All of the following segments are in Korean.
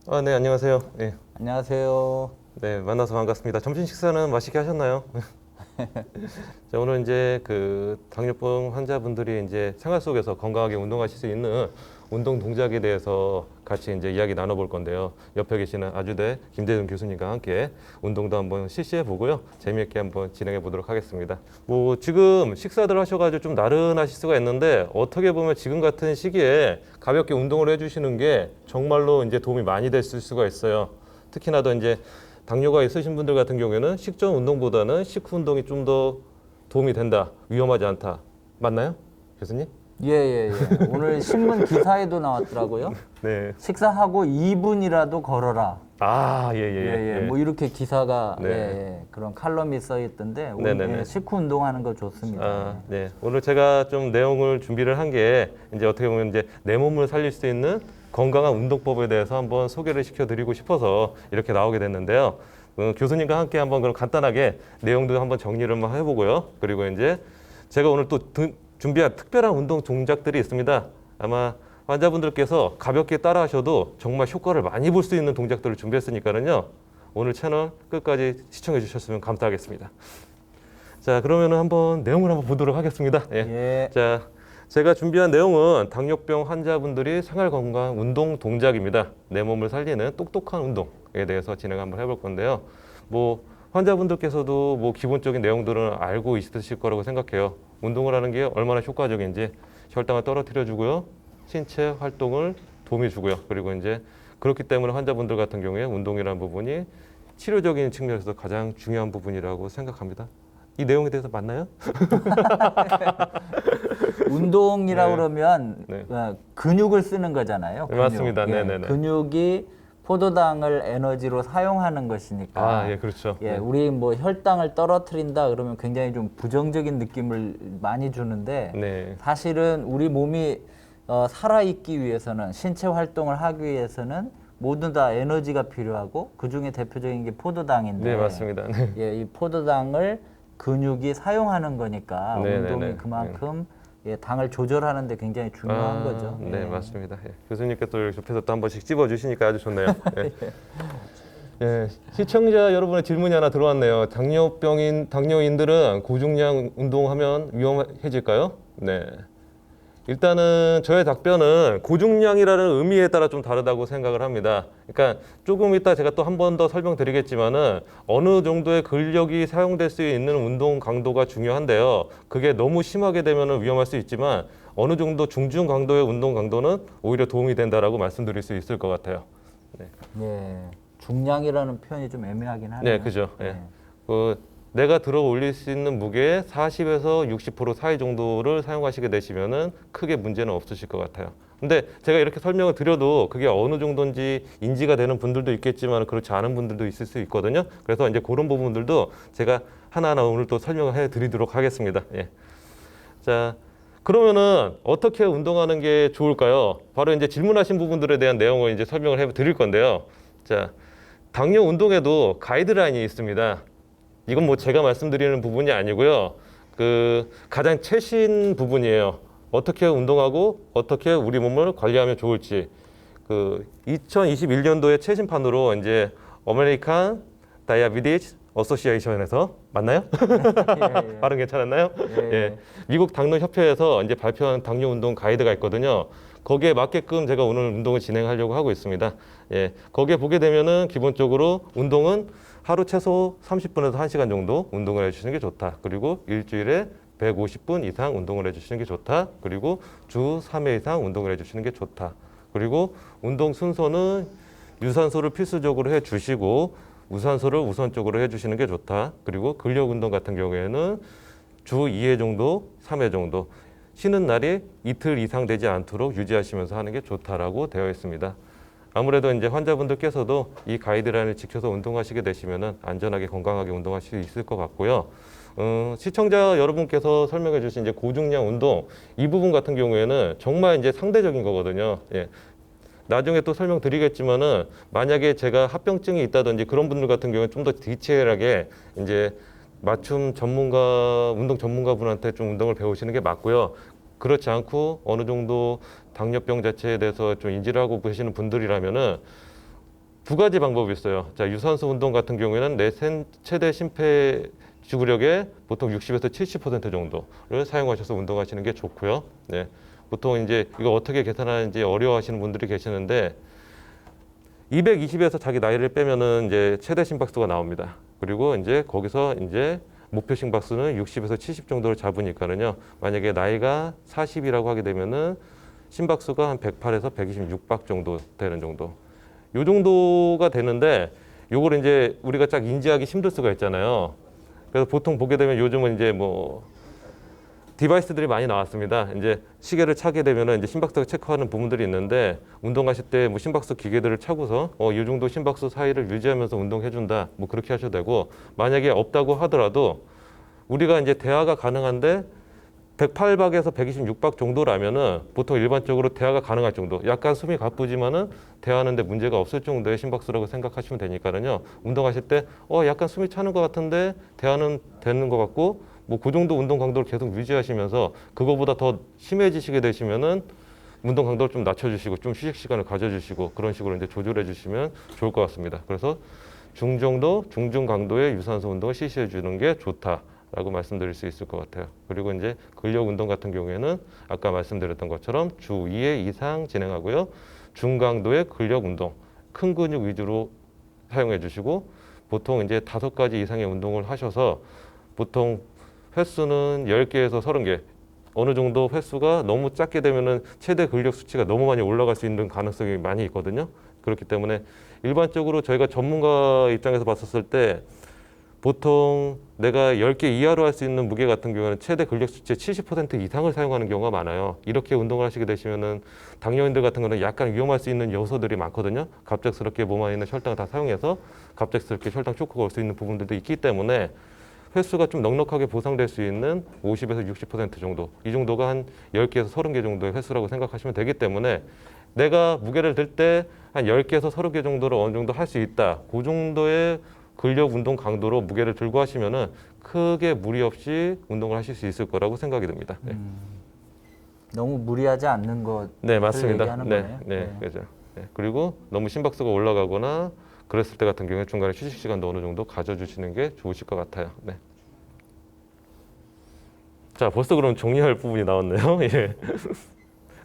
네, 안녕하세요. 네, 안녕하세요. 네, 만나서 반갑습니다. 점심 식사는 맛있게 하셨나요? 자, 오늘 이제 그 당뇨병 환자분들이 이제 생활 속에서 건강하게 운동하실 수 있는 운동 동작에 대해서 같이 이제 이야기 나눠볼 건데요. 옆에 계시는 아주대 김대중 교수님과 함께 운동도 한번 실시해 보고요. 재미있게 한번 진행해 보도록 하겠습니다. 뭐 지금 식사들 하셔가지고 좀 나른하실 수가 있는데 어떻게 보면 지금 같은 시기에 가볍게 운동을 해주시는 게 정말로 이제 도움이 많이 됐을 수가 있어요. 특히나 더 이제 당뇨가 있으신 분들 같은 경우에는 식전 운동보다는 식후 운동이 좀 더 도움이 된다, 위험하지 않다. 맞나요? 교수님? 오늘 신문 기사에도 나왔더라고요. 네. 식사하고 2분이라도 걸어라. 아, 예, 예, 예. 뭐 이렇게 기사가 네. 그런 칼럼이 써 있던데 네네네. 식후 운동하는 거 좋습니다. 아, 네. 오늘 제가 좀 내용을 준비를 한 게 이제 어떻게 보면 이제 내 몸을 살릴 수 있는 건강한 운동법에 대해서 한번 소개를 시켜드리고 싶어서 이렇게 나오게 됐는데요. 교수님과 함께 한번 그럼 간단하게 내용도 한번 정리를 한번 해보고요. 그리고 이제 제가 오늘 또 준비한 특별한 운동 동작들이 있습니다. 아마 환자분들께서 가볍게 따라하셔도 정말 효과를 많이 볼 수 있는 동작들을 준비했으니까요. 오늘 채널 끝까지 시청해 주셨으면 감사하겠습니다. 자, 그러면 한번 내용을 한번 보도록 하겠습니다. 예. 예. 자, 제가 준비한 내용은 당뇨병 환자분들이 생활 건강 운동 동작입니다. 내 몸을 살리는 똑똑한 운동에 대해서 진행 한번 해볼 건데요. 뭐 환자분들께서도 뭐 기본적인 내용들은 알고 있으실 거라고 생각해요. 운동을 하는 게 얼마나 효과적인지 혈당을 떨어뜨려 주고요. 신체 활동을 도움이 주고요. 그리고 이제 그렇기 때문에 환자분들 같은 경우에 운동이라는 부분이 치료적인 측면에서 가장 중요한 부분이라고 생각합니다. 이 내용에 대해서 맞나요? 운동이라고 네. 그러면 네. 근육을 쓰는 거잖아요. 네, 맞습니다. 네네네. 근육이 포도당을 에너지로 사용하는 것이니까. 아, 예, 그렇죠. 네. 우리 뭐 혈당을 떨어뜨린다 그러면 굉장히 좀 부정적인 느낌을 많이 주는데 네. 사실은 우리 몸이 살아있기 위해서는 신체 활동을 하기 위해서는 모두 다 에너지가 필요하고 그 중에 대표적인 게 포도당인데 네, 맞습니다. 네. 이 포도당을 근육이 사용하는 거니까 네네네. 운동이 그만큼 당을 조절하는 데 굉장히 중요한 거죠. 네, 맞습니다. 예. 교수님께 또 옆에서 또 한 번씩 찝어주시니까 아주 좋네요. 예. 예, 시청자 여러분의 질문이 하나 들어왔네요. 당뇨인들은 고중량 운동하면 위험해질까요? 네. 일단은 저의 답변은 고중량이라는 의미에 따라 좀 다르다고 생각을 합니다. 그러니까 조금 이따 제가 또 한 번 더 설명드리겠지만은 어느 정도의 근력이 사용될 수 있는 운동 강도가 중요한데요. 그게 너무 심하게 되면은 위험할 수 있지만 어느 정도 중증 강도의 운동 강도는 오히려 도움이 된다라고 말씀드릴 수 있을 것 같아요. 네. 중량이라는 표현이 좀 애매하긴 하네요. 네, 그죠. 예. 내가 들어 올릴 수 있는 무게의 40에서 60% 사이 정도를 사용하시게 되시면은 크게 문제는 없으실 것 같아요. 근데 제가 이렇게 설명을 드려도 그게 어느 정도인지 인지가 되는 분들도 있겠지만 그렇지 않은 분들도 있을 수 있거든요. 그래서 이제 그런 부분들도 제가 하나하나 오늘 또 설명을 해 드리도록 하겠습니다. 예. 자, 그러면은 어떻게 운동하는 게 좋을까요? 바로 이제 질문하신 부분들에 대한 내용을 이제 설명을 해 드릴 건데요. 자, 당뇨 운동에도 가이드라인이 있습니다. 이건 뭐 제가 말씀드리는 부분이 아니고요. 그 가장 최신 부분이에요. 어떻게 운동하고 어떻게 우리 몸을 관리하면 좋을지. 그 2021년도에 최신판으로 이제 어메리칸 다이아비티스 어소시에이션에서 맞나요? 발음 괜찮았나요? 예. 미국 당뇨 협회에서 이제 발표한 당뇨 운동 가이드가 있거든요. 거기에 맞게끔 제가 오늘 운동을 진행하려고 하고 있습니다. 예. 거기에 보게 되면은 기본적으로 운동은 하루 최소 30분에서 1시간 정도 운동을 해주시는 게 좋다. 그리고 일주일에 150분 이상 운동을 해주시는 게 좋다. 그리고 주 3회 이상 운동을 해주시는 게 좋다. 그리고 운동 순서는 유산소를 필수적으로 해주시고 무산소를 우선적으로 해주시는 게 좋다. 그리고 근력 운동 같은 경우에는 주 2회 정도, 3회 정도 쉬는 날이 이틀 이상 되지 않도록 유지하시면서 하는 게 좋다라고 되어 있습니다. 아무래도 이제 환자분들께서도 이 가이드라인을 지켜서 운동하시게 되시면은 안전하게 건강하게 운동하실 수 있을 것 같고요. 시청자 여러분께서 설명해 주신 이제 고중량 운동 이 부분 같은 경우에는 정말 이제 상대적인 거거든요. 예. 나중에 또 설명드리겠지만은 만약에 제가 합병증이 있다든지 그런 분들 같은 경우는 좀 더 디테일하게 이제 맞춤 전문가, 운동 전문가분한테 좀 운동을 배우시는 게 맞고요. 그렇지 않고 어느 정도 당뇨병 자체에 대해서 좀 인지를 하고 계시는 분들이라면은 두 가지 방법이 있어요. 자, 유산소 운동 같은 경우에는 내 최대 심폐 지구력의 보통 60에서 70% 정도를 사용하셔서 운동하시는 게 좋고요. 네. 보통 이제 이거 어떻게 계산하는지 어려워하시는 분들이 계시는데 220에서 자기 나이를 빼면은 이제 최대 심박수가 나옵니다. 그리고 이제 거기서 이제 목표 심박수는 60에서 70 정도를 잡으니까는요. 만약에 나이가 40이라고 하게 되면은 심박수가 한 108에서 126박 정도 되는 정도. 요 정도가 되는데 요걸 이제 우리가 딱 인지하기 힘들 수가 있잖아요. 그래서 보통 보게 되면 요즘은 이제 뭐 디바이스들이 많이 나왔습니다. 이제 시계를 차게 되면은 이제 심박수 체크하는 부분들이 있는데 운동하실 때 뭐 심박수 기계들을 차고서 이 정도 심박수 사이를 유지하면서 운동해준다. 뭐 그렇게 하셔도 되고 만약에 없다고 하더라도 우리가 이제 대화가 가능한데 108박에서 126박 정도라면은 보통 일반적으로 대화가 가능할 정도. 약간 숨이 가쁘지만은 대화하는데 문제가 없을 정도의 심박수라고 생각하시면 되니까는요. 운동하실 때 약간 숨이 차는 것 같은데 대화는 되는 것 같고 뭐 그 정도 운동 강도를 계속 유지하시면서 그거보다 더 심해지시게 되시면은 운동 강도를 좀 낮춰주시고 좀 휴식 시간을 가져주시고 그런 식으로 이제 조절해 주시면 좋을 것 같습니다. 그래서 중정도, 중중 강도의 유산소 운동을 실시해 주는 게 좋다라고 말씀드릴 수 있을 것 같아요. 그리고 이제 근력 운동 같은 경우에는 아까 말씀드렸던 것처럼 주 2회 이상 진행하고요. 중강도의 근력 운동, 큰 근육 위주로 사용해 주시고 보통 이제 5가지 이상의 운동을 하셔서 보통 횟수는 10개에서 30개. 어느 정도 횟수가 너무 작게 되면은 최대 근력 수치가 너무 많이 올라갈 수 있는 가능성이 많이 있거든요. 그렇기 때문에 일반적으로 저희가 전문가 입장에서 봤었을 때 보통 내가 10개 이하로 할 수 있는 무게 같은 경우는 최대 근력 수치의 70% 이상을 사용하는 경우가 많아요. 이렇게 운동을 하시게 되시면은 당뇨인들 같은 거는 약간 위험할 수 있는 요소들이 많거든요. 갑작스럽게 몸 안에 있는 혈당을 다 사용해서 갑작스럽게 혈당 쇼크가 올 수 있는 부분들도 있기 때문에 횟수가 좀 넉넉하게 보상될 수 있는 50에서 60% 정도, 이 정도가 한 10개에서 30개 정도의 횟수라고 생각하시면 되기 때문에 내가 무게를 들 때 한 10개에서 30개 정도를 어느 정도 할 수 있다. 그 정도의 근력 운동 강도로 무게를 들고 하시면은 크게 무리 없이 운동을 하실 수 있을 거라고 생각이 듭니다. 네, 너무 무리하지 않는 것을 네 맞습니다. 얘기하는 네, 거네요. 네, 그죠. 네, 그리고 너무 심박수가 올라가거나 그랬을 때 같은 경우에 중간에 휴식 시간도 어느 정도 가져주시는 게 좋으실 것 같아요. 네. 자, 벌써 그럼 정리할 부분이 나왔네요. 예.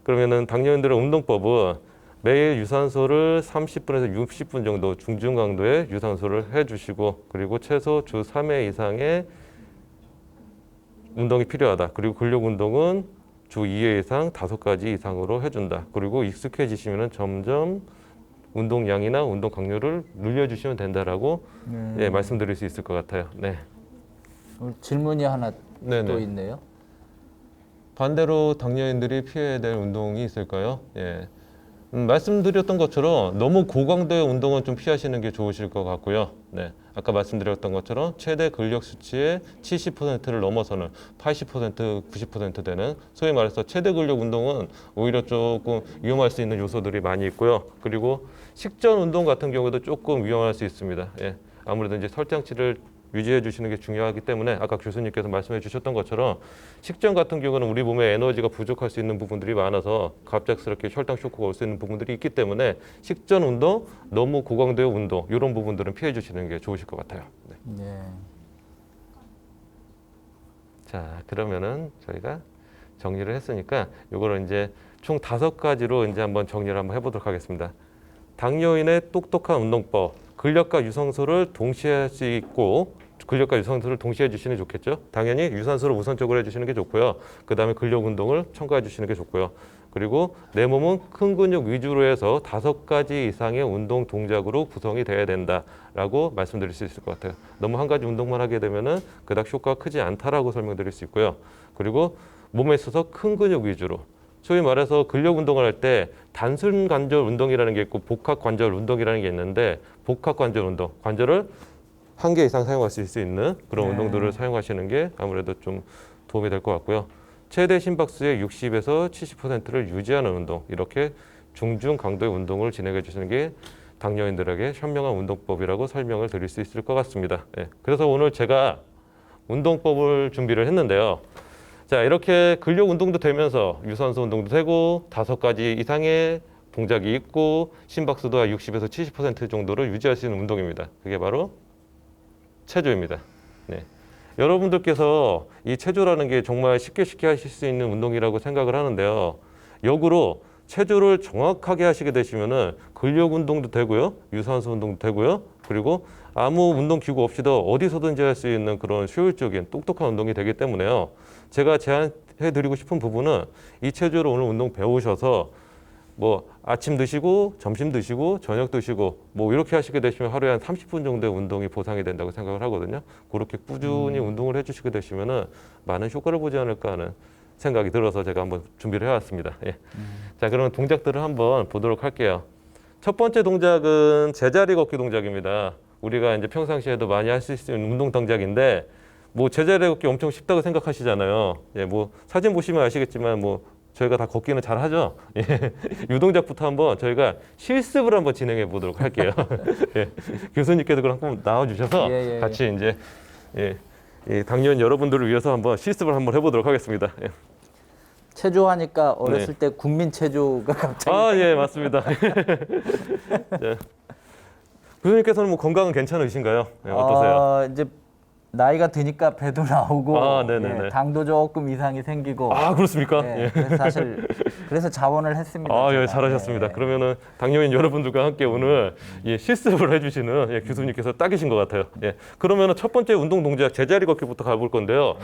그러면은 당뇨인들의 운동법은 매일 유산소를 30분에서 60분 정도 중증 강도의 유산소를 해주시고 그리고 최소 주 3회 이상의 운동이 필요하다. 그리고 근력 운동은 주 2회 이상 5가지 이상으로 해준다. 그리고 익숙해지시면은 점점 운동량이나 운동 강도를 늘려주시면 된다라고 예, 말씀드릴 수 있을 것 같아요. 네. 질문이 하나 네네. 또 있네요. 반대로 당뇨인들이 피해야 될 운동이 있을까요? 예. 말씀드렸던 것처럼 너무 고강도의 운동은 좀 피하시는 게 좋으실 것 같고요. 네. 아까 말씀드렸던 것처럼 최대 근력 수치의 70%를 넘어서는 80%, 90% 되는 소위 말해서 최대 근력 운동은 오히려 조금 위험할 수 있는 요소들이 많이 있고요. 그리고 식전 운동 같은 경우도 조금 위험할 수 있습니다. 예. 아무래도 이제 설장치를 유지해 주시는 게 중요하기 때문에 아까 교수님께서 말씀해 주셨던 것처럼 식전 같은 경우는 우리 몸에 에너지가 부족할 수 있는 부분들이 많아서 갑작스럽게 혈당 쇼크가 올 수 있는 부분들이 있기 때문에 식전 운동, 너무 고강도의 운동 이런 부분들은 피해 주시는 게 좋으실 것 같아요. 네. 네. 자, 그러면은 저희가 정리를 했으니까 이거를 이제 총 5가지로 이제 한번 정리를 한번 해보도록 하겠습니다. 당뇨인의 똑똑한 운동법, 근력과 유산소를 동시에 할 수 있고 근력과 유산소를 동시에 해주시는 게 좋겠죠. 당연히 유산소를 우선적으로 해주시는 게 좋고요. 그 다음에 근력 운동을 첨가해 주시는 게 좋고요. 그리고 내 몸은 큰 근육 위주로 해서 5가지 이상의 운동 동작으로 구성이 돼야 된다라고 말씀드릴 수 있을 것 같아요. 너무 한 가지 운동만 하게 되면은 그닥 효과가 크지 않다라고 설명드릴 수 있고요. 그리고 몸에 있어서 큰 근육 위주로 소위 말해서 근력 운동을 할 때 단순 관절 운동이라는 게 있고 복합 관절 운동이라는 게 있는데 복합 관절 운동, 관절을 1개 이상 사용하실 수 있는 그런 운동들을 사용하시는 게 아무래도 좀 도움이 될 것 같고요. 최대 심박수의 60에서 70%를 유지하는 운동, 이렇게 중증 강도의 운동을 진행해 주시는 게 당뇨인들에게 현명한 운동법이라고 설명을 드릴 수 있을 것 같습니다. 네. 그래서 오늘 제가 운동법을 준비를 했는데요. 자, 이렇게 근력 운동도 되면서 유산소 운동도 되고 5가지 이상의 동작이 있고 심박수도 60에서 70% 정도를 유지할 수 있는 운동입니다. 그게 바로 체조입니다. 네. 여러분들께서 이 체조라는 게 정말 쉽게 하실 수 있는 운동이라고 생각을 하는데요. 역으로 체조를 정확하게 하시게 되시면은 근력 운동도 되고요, 유산소 운동도 되고요, 그리고 아무 운동 기구 없이도 어디서든지 할 수 있는 그런 효율적인 똑똑한 운동이 되기 때문에요. 제가 제안해드리고 싶은 부분은 이 체조를 오늘 운동 배우셔서 뭐 아침 드시고 점심 드시고 저녁 드시고 뭐 이렇게 하시게 되시면 하루에 한 30분 정도의 운동이 보상이 된다고 생각을 하거든요. 그렇게 꾸준히 운동을 해주시게 되시면은 많은 효과를 보지 않을까 하는 생각이 들어서 제가 한번 준비를 해왔습니다. 예. 자, 그러면 동작들을 한번 보도록 할게요. 첫 번째 동작은 제자리 걷기 동작입니다. 우리가 이제 평상시에도 많이 할 수 있는 운동 동작인데 뭐 제자리 걷기 엄청 쉽다고 생각하시잖아요. 예, 뭐 사진 보시면 아시겠지만 뭐 저희가 다 걷기는 잘 하죠. 예. 이 동작부터 한번 저희가 실습을 한번 진행해 보도록 할게요. 예. 교수님께도 그럼 한번 나와주셔서 같이 이제 당연 여러분들을 위해서 한번 실습을 한번 해보도록 하겠습니다. 예. 체조하니까 어렸을 때 국민 체조가 갑자기 예, 맞습니다. 네. 교수님께서는 뭐 건강은 괜찮으신가요? 네, 어떠세요? 이제 나이가 드니까 배도 나오고 네네네. 당도 조금 이상이 생기고 그렇습니까? 예. 그래서 사실 그래서 자원을 했습니다. 예, 제가. 잘하셨습니다. 그러면은 당연히 여러분들과 함께 오늘 실습을 해주시는 교수님께서 딱이신 것 같아요. 예. 그러면은 첫 번째 운동 동작 제자리 걷기부터 가볼 건데요.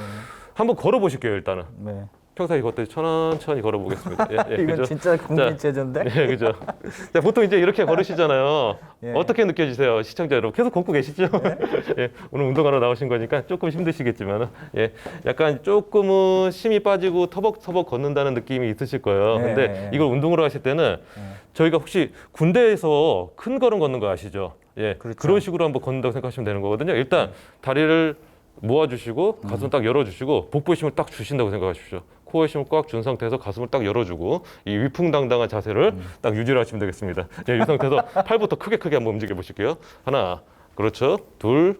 한번 걸어보실게요, 일단은. 네. 평상시 걷듯이 천천히 걸어보겠습니다. 이건 그죠? 진짜 국민 체조인데. 예, 그죠. 자, 보통 이제 이렇게 걸으시잖아요. 예. 어떻게 느껴지세요, 시청자 여러분? 계속 걷고 계시죠? 예, 오늘 운동하러 나오신 거니까 조금 힘드시겠지만, 약간 조금은 힘이 빠지고 터벅터벅 걷는다는 느낌이 있으실 거예요. 근데 이걸 운동으로 하실 때는 저희가 혹시 군대에서 큰 걸음 걷는 거 아시죠? 예, 그렇죠. 그런 식으로 한번 걷는다고 생각하시면 되는 거거든요. 일단 다리를 모아주시고 가슴 딱 열어주시고 복부의 힘을 딱 주신다고 생각하십시오. 코어의 힘을 꽉 준 상태에서 가슴을 딱 열어주고 이 위풍당당한 자세를 딱 유지를 하시면 되겠습니다. 이 상태에서 팔부터 크게 한번 움직여 보실게요. 하나, 그렇죠. 둘,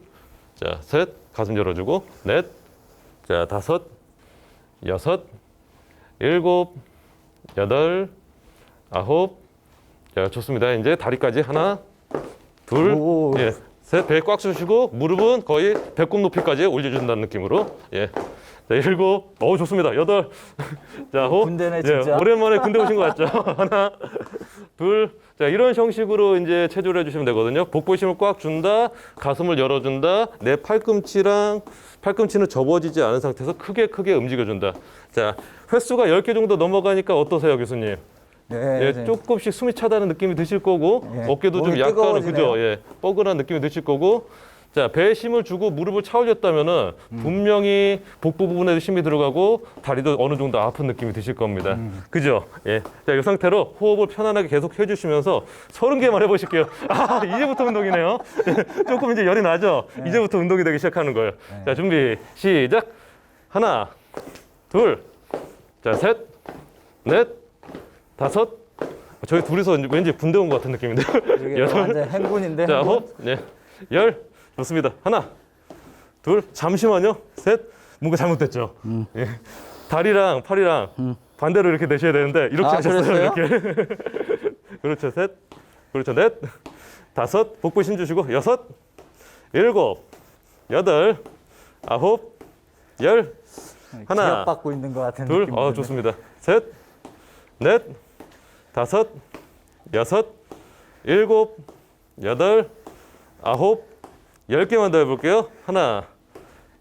자, 셋, 가슴 열어주고 넷, 자, 다섯, 여섯, 일곱, 여덟, 아홉. 자, 좋습니다. 이제 다리까지 하나, 둘, 셋, 배 꽉 주시고 무릎은 거의 배꼽 높이까지 올려준다는 느낌으로. 자, 일곱, 좋습니다. 여덟, 자, 군대네 진짜. 오랜만에 군대 오신 것 같죠? 하나, 둘, 자, 이런 형식으로 이제 체조를 해주시면 되거든요. 복부의 힘을 꽉 준다, 가슴을 열어준다, 내 팔꿈치는 접어지지 않은 상태에서 크게 움직여준다. 자, 횟수가 10개 정도 넘어가니까 어떠세요, 교수님? 조금씩 숨이 차다는 느낌이 드실 거고 어깨도 좀 약간 그죠? 뻐근한 느낌이 드실 거고 자, 배에 힘을 주고 무릎을 차 올렸다면은 분명히 복부 부분에도 힘이 들어가고 다리도 어느 정도 아픈 느낌이 드실 겁니다. 그죠? 자, 이 상태로 호흡을 편안하게 계속 해주시면서 30개만 해보실게요. 이제부터 운동이네요. 조금 이제 열이 나죠? 이제부터 운동이 되기 시작하는 거예요. 자, 준비 시작. 하나, 둘, 자, 셋, 넷, 다섯. 저희 둘이서 왠지 군대 온 것 같은 느낌인데요. 여덟. 완전 행군인데. 자, 호흡. 열. 좋습니다. 하나, 둘. 잠시만요. 셋. 뭔가 잘못됐죠. 다리랑 팔이랑 반대로 이렇게 내셔야 되는데 이렇게 하셨어요. 이렇게. 그렇죠. 셋. 그렇죠. 넷. 다섯. 복부 힘 주시고 여섯. 일곱. 여덟. 아홉. 열. 하나. 기억받고 있는 것 같은 둘. 느낌. 좋습니다. 셋. 넷, 다섯, 여섯, 일곱, 여덟, 아홉, 10개만 더 해볼게요. 하나,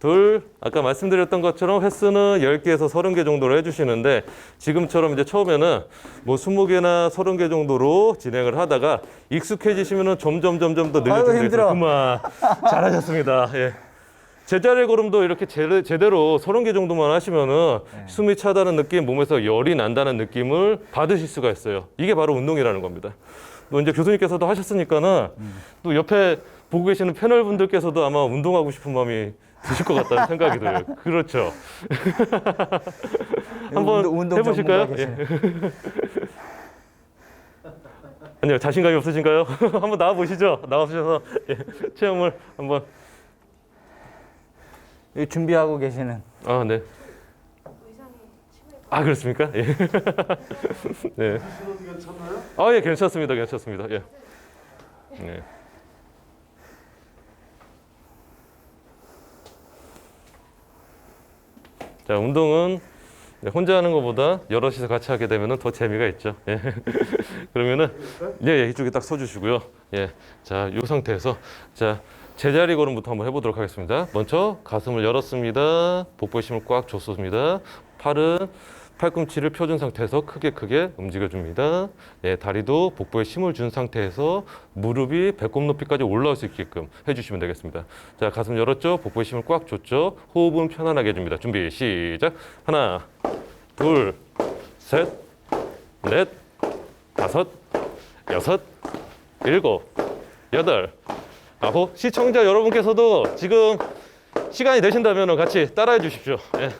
둘, 아까 말씀드렸던 것처럼 횟수는 10개에서 30개 정도로 해주시는데 지금처럼 이제 처음에는 뭐 20개나 30개 정도로 진행을 하다가 익숙해지시면은 점점 더 늘려주세요. 그만 잘하셨습니다. 제자리 걸음도 이렇게 제대로 30개 정도만 하시면은 숨이 차다는 느낌, 몸에서 열이 난다는 느낌을 받으실 수가 있어요. 이게 바로 운동이라는 겁니다. 또 이제 교수님께서도 하셨으니까는 또 옆에 보고 계시는 패널 분들께서도 아마 운동하고 싶은 마음이 드실 것 같다는 생각이 들어요. 그렇죠. 한번 운동 해보실까요? 아니요, 자신감이 없으신가요? 한번 나와보시죠. 나와주셔서 체험을 한번. 준비하고 계시는. 네. 의상에 침을 아, 그렇습니까? 예. 네. 시너지 괜찮나요? 아, 예, 괜찮습니다. 괜찮습니다. 예. 네. 자, 운동은 혼자 하는 것보다 여럿이서 같이 하게 되면 더 재미가 있죠. 예. 그러면은 예, 이쪽에 딱 서주시고요. 예, 자, 이 상태에서 자 제자리 걸음부터 한번 해보도록 하겠습니다. 먼저 가슴을 열었습니다. 복부에 힘을 꽉 줬습니다. 팔은 팔꿈치를 펴준 상태에서 크게 움직여줍니다. 예, 다리도 복부에 힘을 준 상태에서 무릎이 배꼽 높이까지 올라올 수 있게끔 해주시면 되겠습니다. 자, 가슴 열었죠? 복부에 힘을 꽉 줬죠? 호흡은 편안하게 해줍니다. 준비, 시작. 하나, 둘, 셋, 넷, 다섯, 여섯, 일곱, 여덟, 아홉. 시청자 여러분께서도 지금 시간이 되신다면 같이 따라해 주십시오. 예.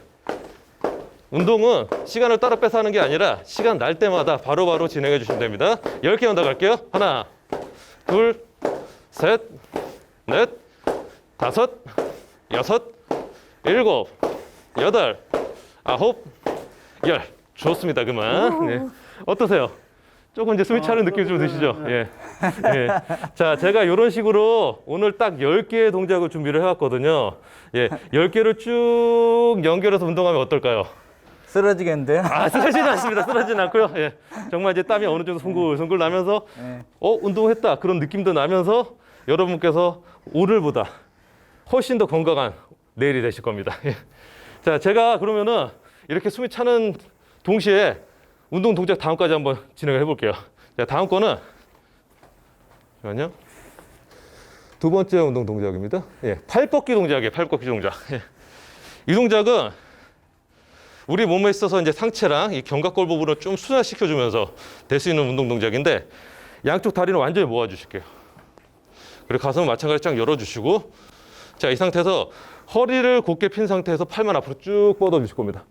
운동은 시간을 따라 뺏어 하는 게 아니라 시간 날 때마다 바로바로 진행해 주시면 됩니다. 10개만 더 갈게요. 하나, 둘, 셋, 넷, 다섯, 여섯, 일곱, 여덟, 아홉, 열. 좋습니다. 그만. 네. 어떠세요? 조금 이제 숨이 차는 느낌이 좀 드시죠? 예. 예. 자, 제가 이런 식으로 오늘 딱 10개의 동작을 준비를 해왔거든요. 예. 10개를 쭉 연결해서 운동하면 어떨까요? 쓰러지겠는데요? 아, 쓰러지는 않습니다. 쓰러지는 않고요. 예. 정말 이제 땀이 어느 정도 송글송글 나면서 네. 운동했다. 그런 느낌도 나면서 여러분께서 오늘보다 훨씬 더 건강한 내일이 되실 겁니다. 예. 자, 제가 그러면은 이렇게 숨이 차는 동시에 운동 동작 다음까지 한번 진행을 해볼게요. 자, 다음 거는 잠깐만요. 두 번째 운동 동작입니다. 예, 팔 뻗기 동작이에요. 팔 뻗기 동작. 예. 이 동작은 우리 몸에 있어서 이제 상체랑 이 견갑골 부분을 좀 순환시켜주면서 될 수 있는 운동 동작인데 양쪽 다리는 완전히 모아주실게요. 그리고 가슴은 마찬가지로 쫙 열어주시고 자, 이 상태에서 허리를 곧게 핀 상태에서 팔만 앞으로 쭉 뻗어주실 겁니다.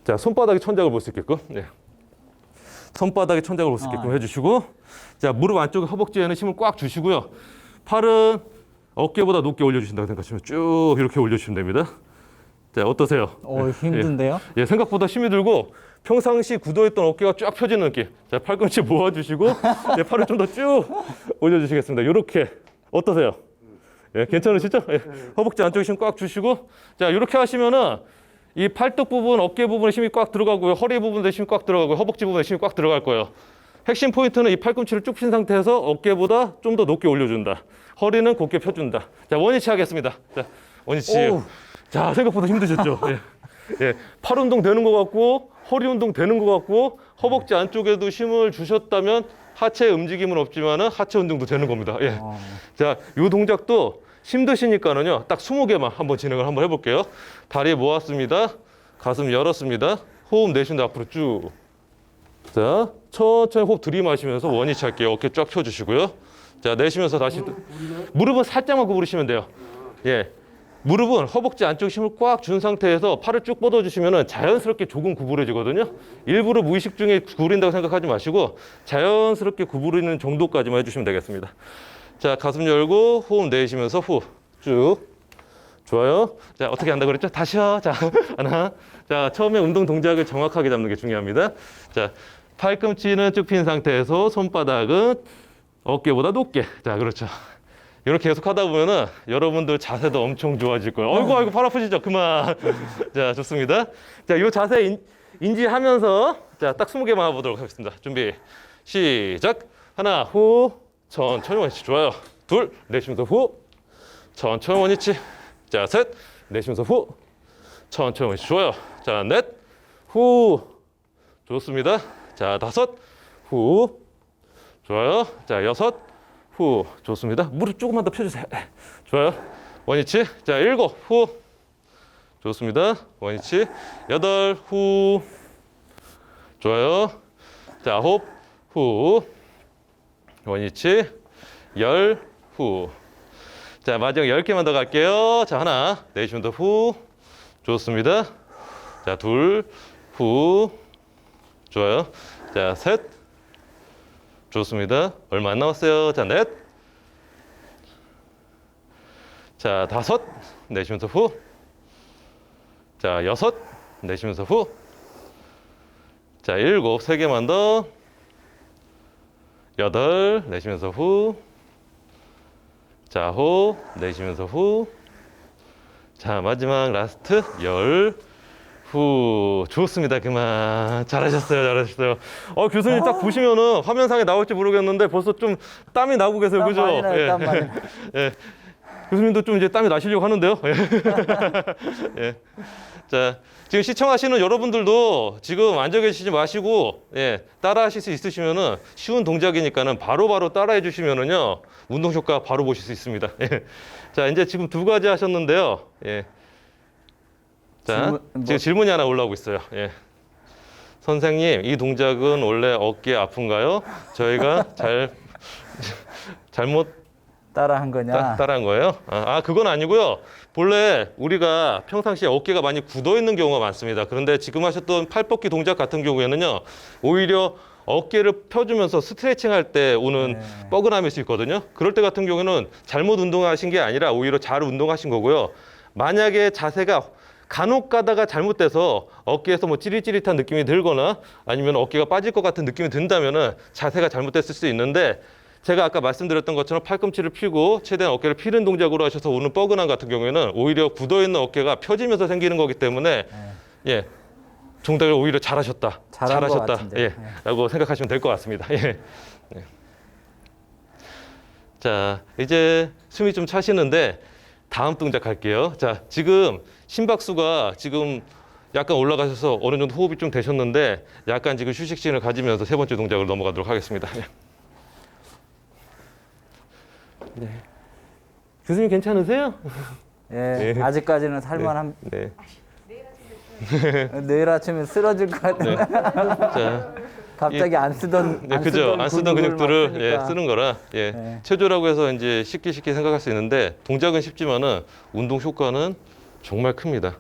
자, 손바닥이 천장을 볼 수 있게끔. 네. 손바닥이 천장을 볼 수 있게끔 해주시고 자, 무릎 안쪽에 허벅지에는 힘을 꽉 주시고요. 팔은 어깨보다 높게 올려주신다고 생각하시면 쭉 이렇게 올려주시면 됩니다. 자, 어떠세요? 힘든데요? 예, 생각보다 힘이 들고 평상시 굳어있던 어깨가 쫙 펴지는 느낌. 자, 팔꿈치 모아주시고 예, 팔을 좀 더 쭉 올려주시겠습니다. 이렇게 어떠세요? 예, 괜찮으시죠? 예, 허벅지 안쪽에 힘 꽉 주시고 자, 이렇게 하시면은 이 팔뚝 부분, 어깨 부분에 힘이 꽉 들어가고요. 허리 부분에 힘이 꽉 들어가고요. 허벅지 부분에 힘이 꽉 들어갈 거예요. 핵심 포인트는 이 팔꿈치를 쭉 핀 상태에서 어깨보다 좀 더 높게 올려준다. 허리는 곧게 펴준다. 자, 원위치 하겠습니다. 자, 원위치. 오우. 자, 생각보다 힘드셨죠? 예. 예. 팔 운동 되는 것 같고, 허리 운동 되는 것 같고, 허벅지 안쪽에도 힘을 주셨다면 하체 움직임은 없지만은 하체 운동도 되는 겁니다. 예. 자, 이 동작도 힘드시니까는요, 딱 20개만 한번 진행을 한번 해볼게요. 다리 모았습니다. 가슴 열었습니다. 호흡 내쉬는데 앞으로 쭉. 자, 천천히 호흡 들이마시면서 원위치 할게요. 어깨 쫙 펴주시고요. 자, 내쉬면서 다시 무릎은 살짝만 구부리시면 돼요. 예. 무릎은 허벅지 안쪽 힘을 꽉 준 상태에서 팔을 쭉 뻗어주시면 자연스럽게 조금 구부러지거든요. 일부러 무의식 중에 구부린다고 생각하지 마시고 자연스럽게 구부리는 정도까지만 해주시면 되겠습니다. 자, 가슴 열고 호흡 내쉬면서 후 쭉. 좋아요. 자, 어떻게 한다고 그랬죠? 다시요. 자, 하나. 자, 처음에 운동 동작을 정확하게 잡는 게 중요합니다. 자, 팔꿈치는 쭉 핀 상태에서 손바닥은 어깨보다 높게. 자, 그렇죠. 이렇게 계속 하다 보면은 여러분들 자세도 엄청 좋아질 거예요. 아이고, 팔 아프시죠? 그만. 자, 좋습니다. 자, 이 자세 인지하면서 자, 딱 20개만 해보도록 하겠습니다. 준비, 시작. 하나, 후. 천천히 원위치. 좋아요. 둘, 내쉬면서 후. 천천히 원위치. 자, 셋, 내쉬면서 후. 천천히 원위치. 좋아요. 자, 넷, 후. 좋습니다. 자, 다섯, 후. 좋아요. 자, 여섯, 후. 좋습니다. 무릎 조금만 더 펴주세요. 좋아요. 원위치. 자, 일곱, 후. 좋습니다. 원위치. 여덟, 후. 좋아요. 자, 아홉, 후. 원위치. 열, 후. 자, 마지막 10개만 더 갈게요. 자, 하나. 내쉬면서 후. 좋습니다. 자, 둘, 후. 좋아요. 자, 셋. 좋습니다. 얼마 안 남았어요. 자, 넷. 자, 다섯. 내쉬면서 후. 자, 여섯. 내쉬면서 후. 자, 7, 3개만 더. 8, 내쉬면서 후. 자, 호흡, 내쉬면서 후. 자, 마지막 라스트 10, 후. 좋습니다. 그만. 잘하셨어요. 잘하셨어요. 교수님 딱 보시면은 화면상에 나올지 모르겠는데 벌써 좀 땀이 나고 계세요. 땀 그죠? 많이 나요, 예. 땀 많이 나요. 예. 교수님도 좀 이제 땀이 나시려고 하는데요. 예. 예. 자, 지금 시청하시는 여러분들도 지금 앉아 계시지 마시고, 예, 따라 하실 수 있으시면은 쉬운 동작이니까는 바로바로 따라해 주시면은요, 운동 효과 바로 보실 수 있습니다. 예. 자, 이제 지금 2가지 하셨는데요. 예. 자, 지금 질문이 하나 올라오고 있어요. 예. 선생님, 이 동작은 원래 어깨 아픈가요? 저희가 잘못 따라한 거냐? 따라한 거예요? 그건 아니고요. 본래 우리가 평상시에 어깨가 많이 굳어 있는 경우가 많습니다. 그런데 지금 하셨던 팔 뻗기 동작 같은 경우에는요, 오히려 어깨를 펴주면서 스트레칭 할 때 오는 뻐근함일 수 있거든요. 그럴 때 같은 경우에는 잘못 운동하신 게 아니라 오히려 잘 운동하신 거고요. 만약에 자세가 간혹 가다가 잘못돼서 어깨에서 뭐 찌릿찌릿한 느낌이 들거나 아니면 어깨가 빠질 것 같은 느낌이 든다면은 자세가 잘못됐을 수 있는데, 제가 아까 말씀드렸던 것처럼 팔꿈치를 피고 최대한 어깨를 피는 동작으로 하셔서 오는 뻐근함 같은 경우에는 오히려 굳어있는 어깨가 펴지면서 생기는 거기 때문에 예, 동작을 오히려 잘하셨다. 잘한 것 같은데. 예, 라고 생각하시면 될 것 같습니다. 예. 예. 자, 이제 숨이 좀 차시는데 다음 동작 할게요. 자, 지금 심박수가 지금 약간 올라가셔서 어느 정도 호흡이 좀 되셨는데 약간 지금 휴식 시간을 가지면서 3번째 동작으로 넘어가도록 하겠습니다. 예. 네. 교수님 괜찮으세요? 예, 네. 아직까지는 살만함. 네. 내일 아침에 쓰러질 것 같은데. 네. 자, 갑자기 안 쓰던 네, 그죠. 안 쓰던 근육들을 막 예, 쓰니까. 쓰는 거라 예. 네. 체조라고 해서 이제 쉽게 생각할 수 있는데 동작은 쉽지만은 운동 효과는 정말 큽니다.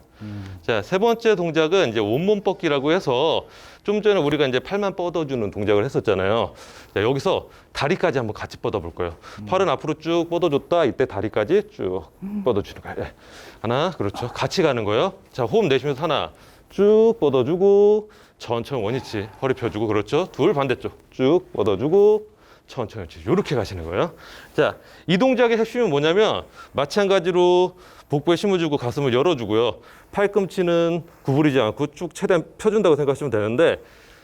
자, 3번째 동작은 이제 온몸 뻗기라고 해서 좀 전에 우리가 이제 팔만 뻗어주는 동작을 했었잖아요. 자, 여기서 다리까지 한번 같이 뻗어볼 거예요. 팔은 앞으로 쭉 뻗어줬다. 이때 다리까지 쭉 뻗어주는 거예요. 예. 하나, 그렇죠. 같이 가는 거예요. 자, 호흡 내쉬면서 하나 쭉 뻗어주고 천천히 원위치 허리 펴주고, 그렇죠. 둘, 반대쪽 쭉 뻗어주고 천천히 이렇게 가시는 거예요. 자, 이 동작의 핵심은 뭐냐면 마찬가지로 복부에 힘을 주고 가슴을 열어주고요. 팔꿈치는 구부리지 않고 쭉 최대한 펴준다고 생각하시면 되는데,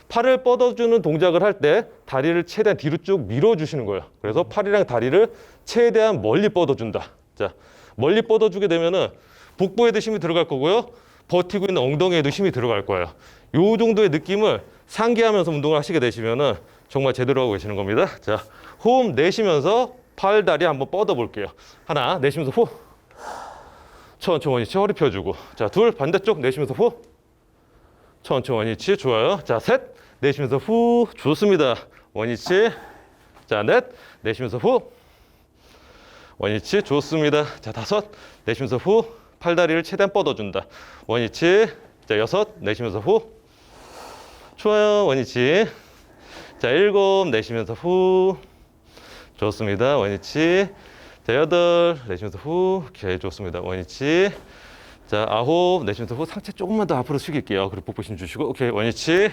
팔을 뻗어주는 동작을 할 때 다리를 최대한 뒤로 쭉 밀어주시는 거예요. 그래서 팔이랑 다리를 최대한 멀리 뻗어준다. 자, 멀리 뻗어주게 되면은 복부에도 힘이 들어갈 거고요. 버티고 있는 엉덩이에도 힘이 들어갈 거예요. 요 정도의 느낌을 상기하면서 운동을 하시게 되시면은 정말 제대로 하고 계시는 겁니다. 자, 호흡 내쉬면서 팔, 다리 한번 뻗어 볼게요. 하나, 내쉬면서 호. 천천히 원위치 허리 펴주고. 자, 둘, 반대쪽 내쉬면서 호. 천천히 원위치. 좋아요. 자, 셋, 내쉬면서 후. 좋습니다. 원위치. 자, 넷, 내쉬면서 후. 원위치. 좋습니다. 자, 다섯, 내쉬면서 후. 팔다리를 최대한 뻗어준다. 원위치. 자, 여섯, 내쉬면서 후. 좋아요. 원위치. 자, 일곱, 내쉬면서 후. 좋습니다. 원위치. 자, 여덟, 내쉬면서 후. 오케이, 좋습니다. 원위치. 자, 아홉, 내쉬면서 후. 상체 조금만 더 앞으로 숙일게요. 그리고 복부 힘 주시고. 오케이, 원위치.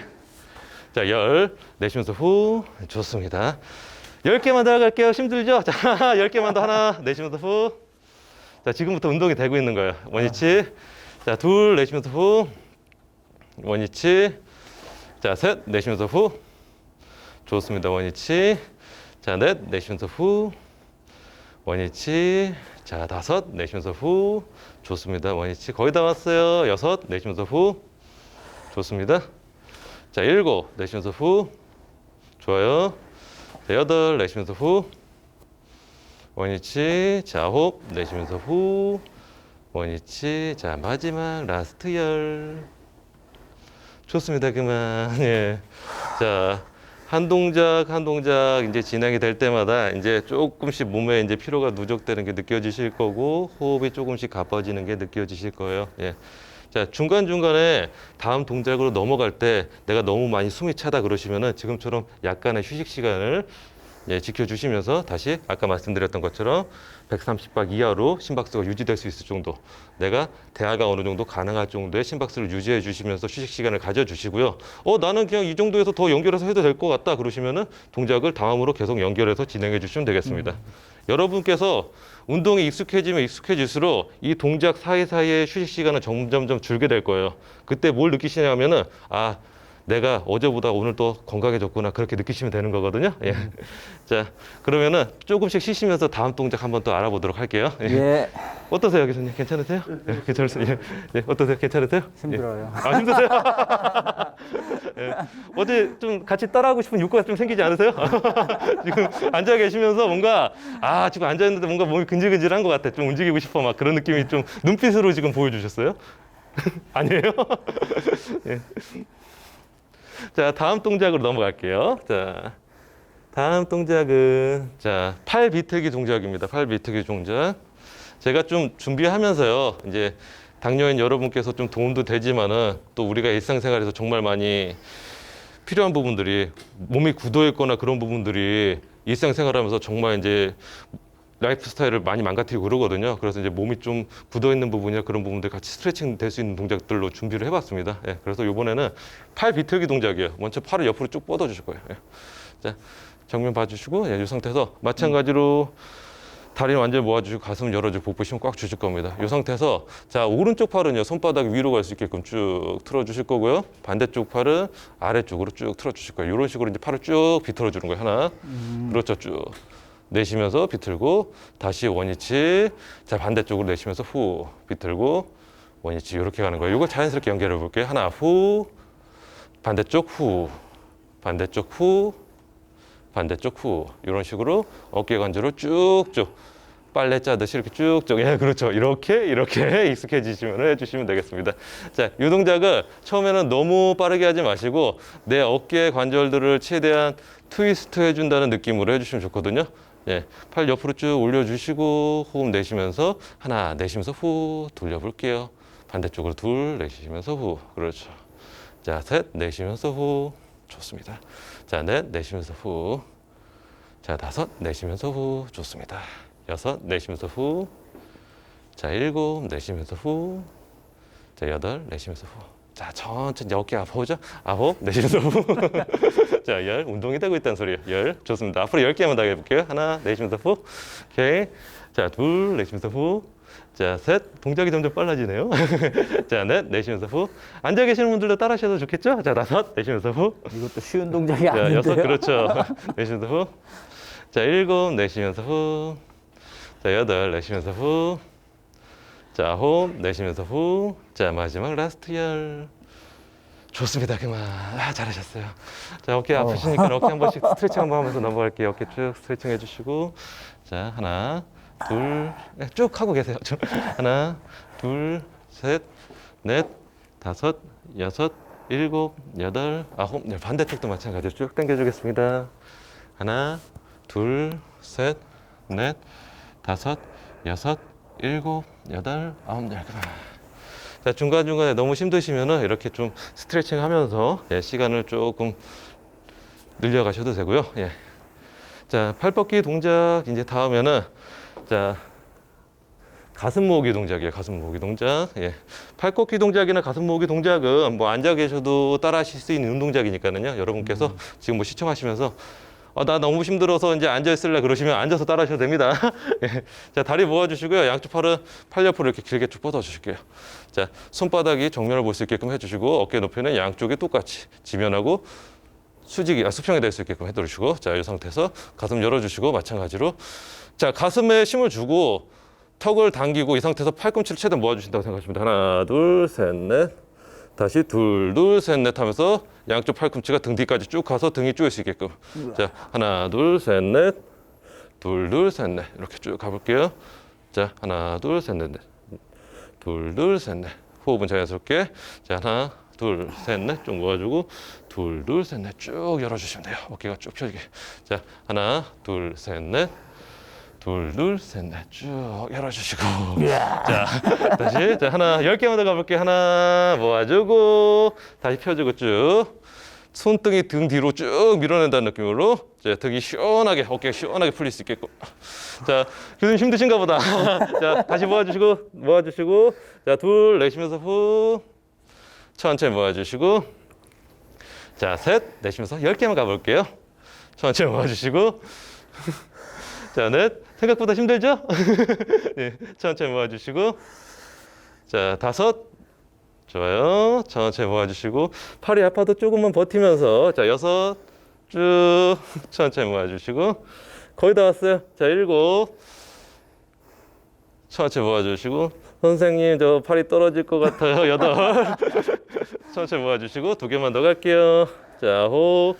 자, 열, 내쉬면서 후. 좋습니다. 10개만 더 갈게요. 힘들죠? 자, 10개만 더 하나, 내쉬면서 후. 자, 지금부터 운동이 되고 있는 거예요. 원위치. 자, 둘, 내쉬면서 후. 원위치. 자, 셋, 내쉬면서 후. 좋습니다. 원위치. 자, 넷, 내쉬면서 후. 원위치. 자, 다섯, 내쉬면서 후. 좋습니다. 원위치. 거의 다 왔어요. 여섯, 내쉬면서 후. 좋습니다. 자, 일곱, 내쉬면서 후. 좋아요. 자, 여덟, 내쉬면서 후. 원위치. 자, 아홉, 내쉬면서 후. 원위치. 자, 마지막 라스트 열. 좋습니다. 그만. 예. 자, 한 동작 한 동작 이제 진행이 될 때마다 이제 조금씩 몸에 이제 피로가 누적되는 게 느껴지실 거고, 호흡이 조금씩 가빠지는 게 느껴지실 거예요. 예. 자, 중간중간에 다음 동작으로 넘어갈 때 내가 너무 많이 숨이 차다 그러시면은 지금처럼 약간의 휴식 시간을 예, 지켜주시면서 다시 아까 말씀드렸던 것처럼 130박 이하로 심박수가 유지될 수 있을 정도, 내가 대화가 어느 정도 가능할 정도의 심박수를 유지해 주시면서 휴식 시간을 가져주시고요. 나는 그냥 이 정도에서 더 연결해서 해도 될 것 같다 그러시면은 동작을 다음으로 계속 연결해서 진행해 주시면 되겠습니다. 여러분께서 운동에 익숙해지면 익숙해질수록 이 동작 사이사이의 휴식 시간은 점점점 줄게 될 거예요. 그때 뭘 느끼시냐면은 내가 어제보다 오늘 또 건강해졌구나 그렇게 느끼시면 되는 거거든요. 예. 자, 그러면은 조금씩 쉬시면서 다음 동작 한번 또 알아보도록 할게요. 예. 예. 어떠세요, 교수님? 괜찮으세요? 예, 괜찮으세요? 예. 예, 어떠세요? 괜찮으세요? 힘들어요. 예. 힘드세요? 예. 어제 좀 같이 따라하고 싶은 욕구가 좀 생기지 않으세요? 지금 앉아 계시면서 뭔가 지금 앉아 있는데 뭔가 몸이 근질근질한 것 같아. 좀 움직이고 싶어 막 그런 느낌이 좀 눈빛으로 지금 보여주셨어요? 아니에요? 예. 자, 다음 동작으로 넘어갈게요. 자, 다음 동작은 팔 비틀기 동작입니다. 팔 비틀기 동작. 제가 좀 준비하면서요. 이제 당뇨인 여러분께서 좀 도움도 되지만은 또 우리가 일상생활에서 정말 많이 필요한 부분들이 몸이 굳어 있거나 그런 부분들이 일상생활하면서 정말 이제 라이프 스타일을 많이 망가뜨리고 그러거든요. 그래서 이제 몸이 좀 굳어 있는 부분이나 그런 부분들 같이 스트레칭 될 수 있는 동작들로 준비를 해봤습니다. 예, 그래서 이번에는 팔 비틀기 동작이에요. 먼저 팔을 옆으로 쭉 뻗어주실 거예요. 예. 자, 정면 봐주시고 이 상태에서 마찬가지로 다리는 완전히 모아주시고 가슴 열어주고 복부 힘 꽉 주실 겁니다. 이 상태에서 자, 오른쪽 팔은요 손바닥 위로 갈 수 있게끔 쭉 틀어주실 거고요. 반대쪽 팔은 아래쪽으로 쭉 틀어주실 거예요. 이런 식으로 이제 팔을 쭉 비틀어 주는 거예요. 하나, 그렇죠, 쭉. 내쉬면서 비틀고 다시 원위치. 자, 반대쪽으로 내쉬면서 후 비틀고 원위치 이렇게 가는 거예요. 이걸 자연스럽게 연결해 볼게요. 하나 후, 반대쪽 후, 반대쪽 후, 반대쪽 후. 이런 식으로 어깨 관절을 쭉쭉 빨래 짜듯이 이렇게 쭉쭉. 예, 그렇죠. 이렇게 익숙해지시면 해주시면 되겠습니다. 자, 이 동작은 처음에는 너무 빠르게 하지 마시고 내 어깨 관절들을 최대한 트위스트 해준다는 느낌으로 해주시면 좋거든요. 예, 팔 옆으로 쭉 올려주시고 호흡 내쉬면서 하나 내쉬면서 후 돌려볼게요. 반대쪽으로 둘 내쉬면서 후. 그렇죠. 자, 셋 내쉬면서 후. 좋습니다. 자, 넷 내쉬면서 후. 자, 다섯 내쉬면서 후. 좋습니다. 여섯 내쉬면서 후. 자, 일곱 내쉬면서 후. 자, 여덟 내쉬면서 후. 자, 천천히 어깨 아파오죠? 아홉 내쉬면서 후. 자, 열 운동이 되고 있다는 소리예요. 열 좋습니다. 앞으로 10개만 더 해볼게요. 하나 내쉬면서 후. 오케이. 자, 둘 내쉬면서 후. 자, 셋 동작이 점점 빨라지네요. 자, 넷 내쉬면서 후. 앉아 계시는 분들도 따라 하셔도 좋겠죠? 자, 다섯 내쉬면서 후. 이것도 쉬운 동작이 자, 아닌데요. 여섯 그렇죠. 내쉬면서 후. 자, 일곱 내쉬면서 후. 자, 여덟 내쉬면서 후. 자, 아홉 내쉬면서 후. 자, 마지막 라스트 열. 좋습니다. 그만. 잘하셨어요. 자, 어깨 아프시니까 어깨 한 번씩 스트레칭 한번 하면서 넘어갈게요. 어깨 쭉 스트레칭 해주시고. 자, 하나, 둘, 쭉 하고 계세요. 하나, 둘, 셋, 넷, 다섯, 여섯, 일곱, 여덟, 아홉. 네, 반대쪽도 마찬가지로 쭉 당겨주겠습니다. 하나, 둘, 셋, 넷, 다섯, 여섯, 일곱, 여덟, 아홉, 열. 그만. 자, 중간중간에 너무 힘드시면은 이렇게 좀 스트레칭 하면서 시간을 조금 늘려가셔도 되고요. 예. 자, 팔 뻗기 동작 이제 다음에는 자, 가슴 모으기 동작이에요. 가슴 모으기 동작. 예. 팔 꺾기 동작이나 가슴 모으기 동작은 뭐 앉아 계셔도 따라 하실 수 있는 운동작이니까요. 여러분께서 지금 뭐 시청하시면서 나 너무 힘들어서 이제 앉아 있을래 그러시면 앉아서 따라 하셔도 됩니다. 예. 자, 다리 모아주시고요. 양쪽 팔은 팔 옆으로 이렇게 길게 쭉 뻗어 주실게요. 자, 손바닥이 정면을 볼 수 있게끔 해주시고 어깨 높이는 양쪽이 똑같이 지면하고 수평이 될 수 있게끔 해두시고 자, 이 상태에서 가슴 열어주시고 마찬가지로 자, 가슴에 힘을 주고 턱을 당기고 이 상태에서 팔꿈치를 최대한 모아주신다고 생각하시면 됩니다. 하나, 둘, 셋, 넷. 다시 둘, 셋, 넷 하면서 양쪽 팔꿈치가 등 뒤까지 쭉 가서 등이 쪼일 수 있게끔. 자, 하나, 둘, 셋, 넷. 둘, 셋, 넷. 이렇게 쭉 가볼게요. 자, 하나, 둘, 셋, 넷. 둘, 셋, 넷. 호흡은 자연스럽게. 자, 하나, 둘, 셋, 넷. 쭉 모아주고. 둘, 셋, 넷. 쭉 열어주시면 돼요. 어깨가 쭉 펴지게. 자, 하나, 둘, 셋, 넷. 둘, 셋, 넷. 쭉 열어주시고. 자, 다시. 자, 하나, 10개만 더 가볼게요. 하나, 모아주고. 다시 펴주고 쭉. 손등이 등 뒤로 쭉 밀어낸다는 느낌으로 자, 등이 시원하게 어깨가 시원하게 풀릴 수 있게끔. 자, 교수님 힘드신가 보다. 자, 다시 모아주시고 자, 둘 내쉬면서 후 천천히 모아주시고 자, 셋 내쉬면서 10개만 가볼게요. 천천히 모아주시고 자, 넷 생각보다 힘들죠? 네, 천천히 모아주시고 자, 다섯 좋아요. 천천히 모아주시고 팔이 아파도 조금만 버티면서 자, 여섯 쭉 천천히 모아주시고 거의 다 왔어요. 자, 일곱 천천히 모아주시고 선생님 저 팔이 떨어질 것 같아요. 여덟 천천히 모아주시고 2개만 더 갈게요. 자, 호흡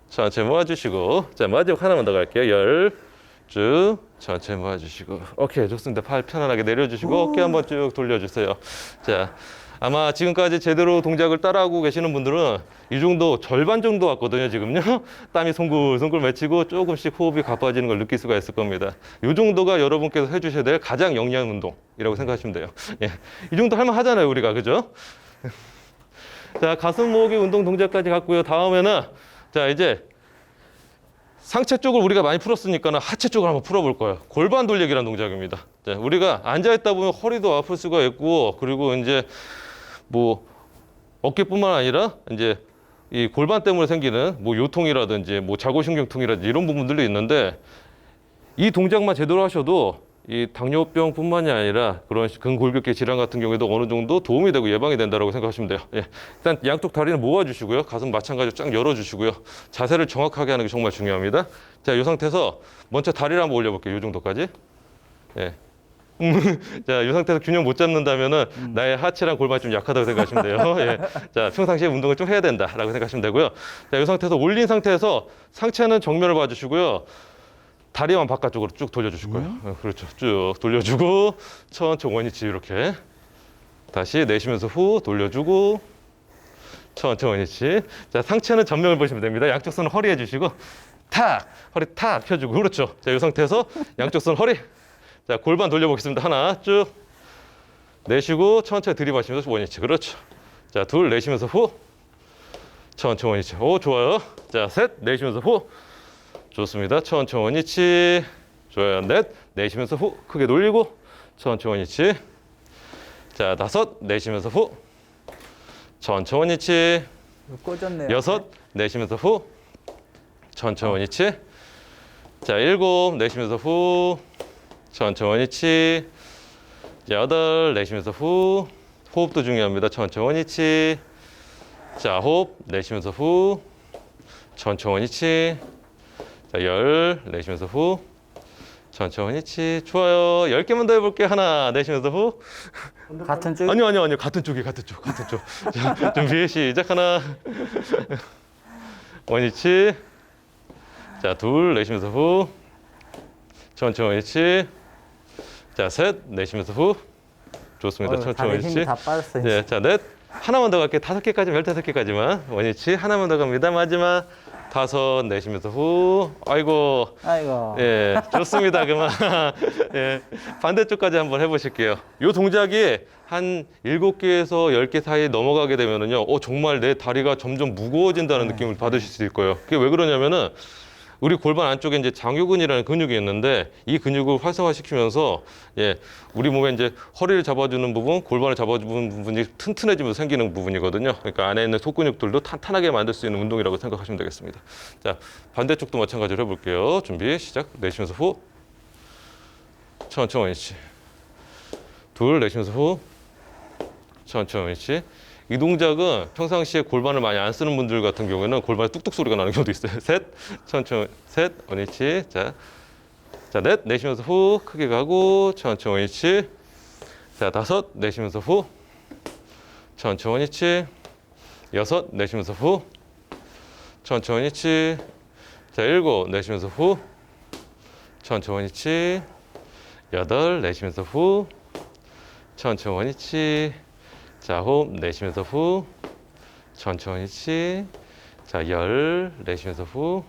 천천히 모아주시고 자, 마지막 하나만 더 갈게요. 열 쭉 천천히 모아주시고 오케이 좋습니다. 팔 편안하게 내려주시고 어깨 한번 쭉 돌려주세요. 자, 아마 지금까지 제대로 동작을 따라하고 계시는 분들은 이 정도 절반 정도 왔거든요. 지금요 땀이 송글송글 맺히고 조금씩 호흡이 가빠지는 걸 느낄 수가 있을 겁니다. 이 정도가 여러분께서 해주셔야 될 가장 영리한 운동이라고 생각하시면 돼요. 예, 이 정도 할만 하잖아요 우리가. 그죠? 자, 가슴 모으기 운동 동작까지 갔고요. 다음에는 자, 이제 상체 쪽을 우리가 많이 풀었으니까 하체 쪽을 한번 풀어볼 거예요. 골반 돌리기라는 동작입니다. 자, 우리가 앉아있다 보면 허리도 아플 수가 있고, 그리고 이제 뭐 어깨뿐만 아니라 이제 이 골반 때문에 생기는 뭐 요통이라든지 뭐 자골신경통이라든지 이런 부분들도 있는데 이 동작만 제대로 하셔도 이 당뇨병뿐만이 아니라 그런 근골격계 질환 같은 경우에도 어느 정도 도움이 되고 예방이 된다고 생각하시면 돼요. 예. 일단 양쪽 다리는 모아주시고요. 가슴 마찬가지로 쫙 열어주시고요. 자세를 정확하게 하는 게 정말 중요합니다. 자, 이 상태에서 먼저 다리를 한번 올려볼게요. 이 정도까지. 예. 자, 이 상태에서 균형 못 잡는다면은 나의 하체랑 골반이 좀 약하다고 생각하시면 돼요. 예. 자, 평상시에 운동을 좀 해야 된다라고 생각하시면 되고요. 자, 이 상태에서 올린 상태에서 상체는 정면을 봐주시고요. 다리만 바깥쪽으로 쭉 돌려주실 거예요. 그렇죠. 쭉 돌려주고 천천히 원위치 이렇게 다시 내쉬면서 후 돌려주고 천천히 원위치. 자, 상체는 전면을 보시면 됩니다. 양쪽 손은 허리 해주시고 탁 허리 탁 펴주고 그렇죠. 자, 이 상태에서 양쪽 손 허리. 자, 골반 돌려보겠습니다. 하나 쭉 내쉬고 천천히 들이마시면서 원위치. 그렇죠. 자, 둘 내쉬면서 후 천천히 원위치. 오, 좋아요. 자, 셋 내쉬면서 후. 좋습니다. 천천히 원위치. 좋아요. 넷 내쉬면서 후 크게 놀리고 천천히 원위치. 자, 다섯 내쉬면서 후 천천히 원위치. 꽂았네요. 여섯 내쉬면서 후 천천히 원위치. 자, 일곱 내쉬면서 후 천천히 원위치. 여덟 내쉬면서 후 호흡도 중요합니다. 천천히 원위치. 자, 호흡 내쉬면서 후 천천히 원위치. 자, 열 내쉬면서 후 천천히 원위치. 좋아요. 10개만 더 해볼게요. 하나 내쉬면서 후 같은 쪽? 아니요 같은 쪽 자, 준비 시작. 하나 원위치. 자, 둘 내쉬면서 후 천천히 원위치. 자, 셋 내쉬면서 후 좋습니다. 천천히 다리 원위치. 힘이 다 빠졌어요. 네, 자, 넷 하나만 더 갈게요. 5개까지 15개까지만 원위치. 하나만 더 갑니다. 마지막 다섯 내쉬면서 후 아이고 예, 좋습니다. 그만. 예, 반대쪽까지 한번 해보실게요. 이 동작이 한 7개에서 10개 사이 넘어가게 되면은요, 정말 내 다리가 점점 무거워진다는 느낌을 받으실 수 있을 거예요. 그게 왜 그러냐면은 우리 골반 안쪽에 이제 장요근이라는 근육이 있는데 이 근육을 활성화시키면서 예, 우리 몸에 이제 허리를 잡아주는 부분, 골반을 잡아주는 부분이 튼튼해지면서 생기는 부분이거든요. 그러니까 안에 있는 속근육들도 탄탄하게 만들 수 있는 운동이라고 생각하시면 되겠습니다. 자, 반대쪽도 마찬가지로 해볼게요. 준비 시작. 내쉬면서 후 천천히 원위치. 둘 내쉬면서 후 천천히 원위치. 이 동작은 평상시에 골반을 많이 안 쓰는 분들 같은 경우에는 골반에 뚝뚝 소리가 나는 경우도 있어요. 셋, 천천히, 셋, 원위치. 자, 넷, 내쉬면서 후, 크게 가고, 천천히 원위치. 자, 다섯, 내쉬면서 후, 천천히 원위치. 여섯, 내쉬면서 후, 천천히 원위치. 자, 일곱, 내쉬면서 후, 천천히 원위치. 여덟, 내쉬면서 후, 천천히 원위치. 자, 호흡 내쉬면서 후 천천히 원위치. 자, 열 내쉬면서 후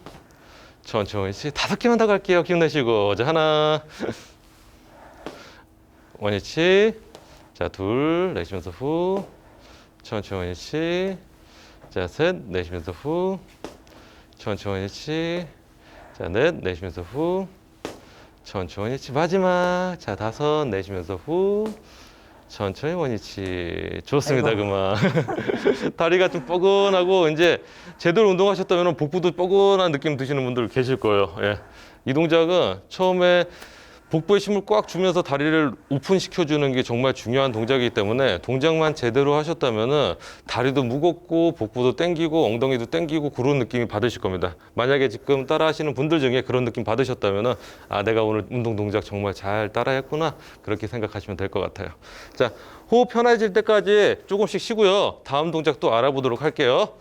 천천히 원위치. 5개만 더 갈게요. 기운 내쉬고. 자, 하나 원위치. 자, 둘 내쉬면서 후 천천히 원위치. 자, 셋, 내쉬면서 후. 천천히 치. 자, 넷, 내쉬면서 후. 천천히 치. 마지막. 자, 다섯, 내쉬면서 후. 천천히 원위치. 좋습니다. 아이고. 그만. 다리가 좀 뻐근하고 이제 제대로 운동하셨다면 복부도 뻐근한 느낌 드시는 분들 계실 거예요. 예. 이 동작은 처음에 복부에 힘을 꽉 주면서 다리를 오픈시켜 주는 게 정말 중요한 동작이기 때문에 동작만 제대로 하셨다면은 다리도 무겁고 복부도 당기고 엉덩이도 당기고 그런 느낌이 받으실 겁니다. 만약에 지금 따라 하시는 분들 중에 그런 느낌 받으셨다면은 아, 내가 오늘 운동 동작 정말 잘 따라 했구나. 그렇게 생각하시면 될 것 같아요. 자, 호흡 편해질 때까지 조금씩 쉬고요. 다음 동작 또 알아보도록 할게요.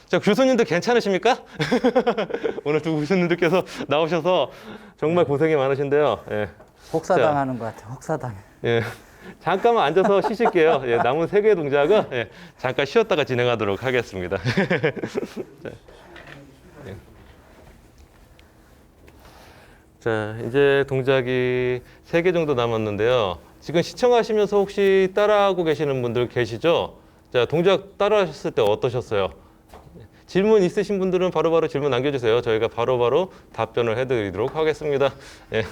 자, 교수님들 괜찮으십니까? 오늘 두 교수님들께서 나오셔서 정말 고생이 많으신데요. 예. 혹사당하는 것 같아. 혹사당. 예. 잠깐만 앉아서 쉬실게요. 예, 남은 세 개의 동작은 예, 잠깐 쉬었다가 진행하도록 하겠습니다. 자, 예. 자, 이제 동작이 3개 정도 남았는데요. 지금 시청하시면서 혹시 따라하고 계시는 분들 계시죠? 자, 동작 따라하셨을 때 어떠셨어요? 질문 있으신 분들은 바로바로 질문 남겨주세요. 저희가 바로바로 답변을 해드리도록 하겠습니다. 예.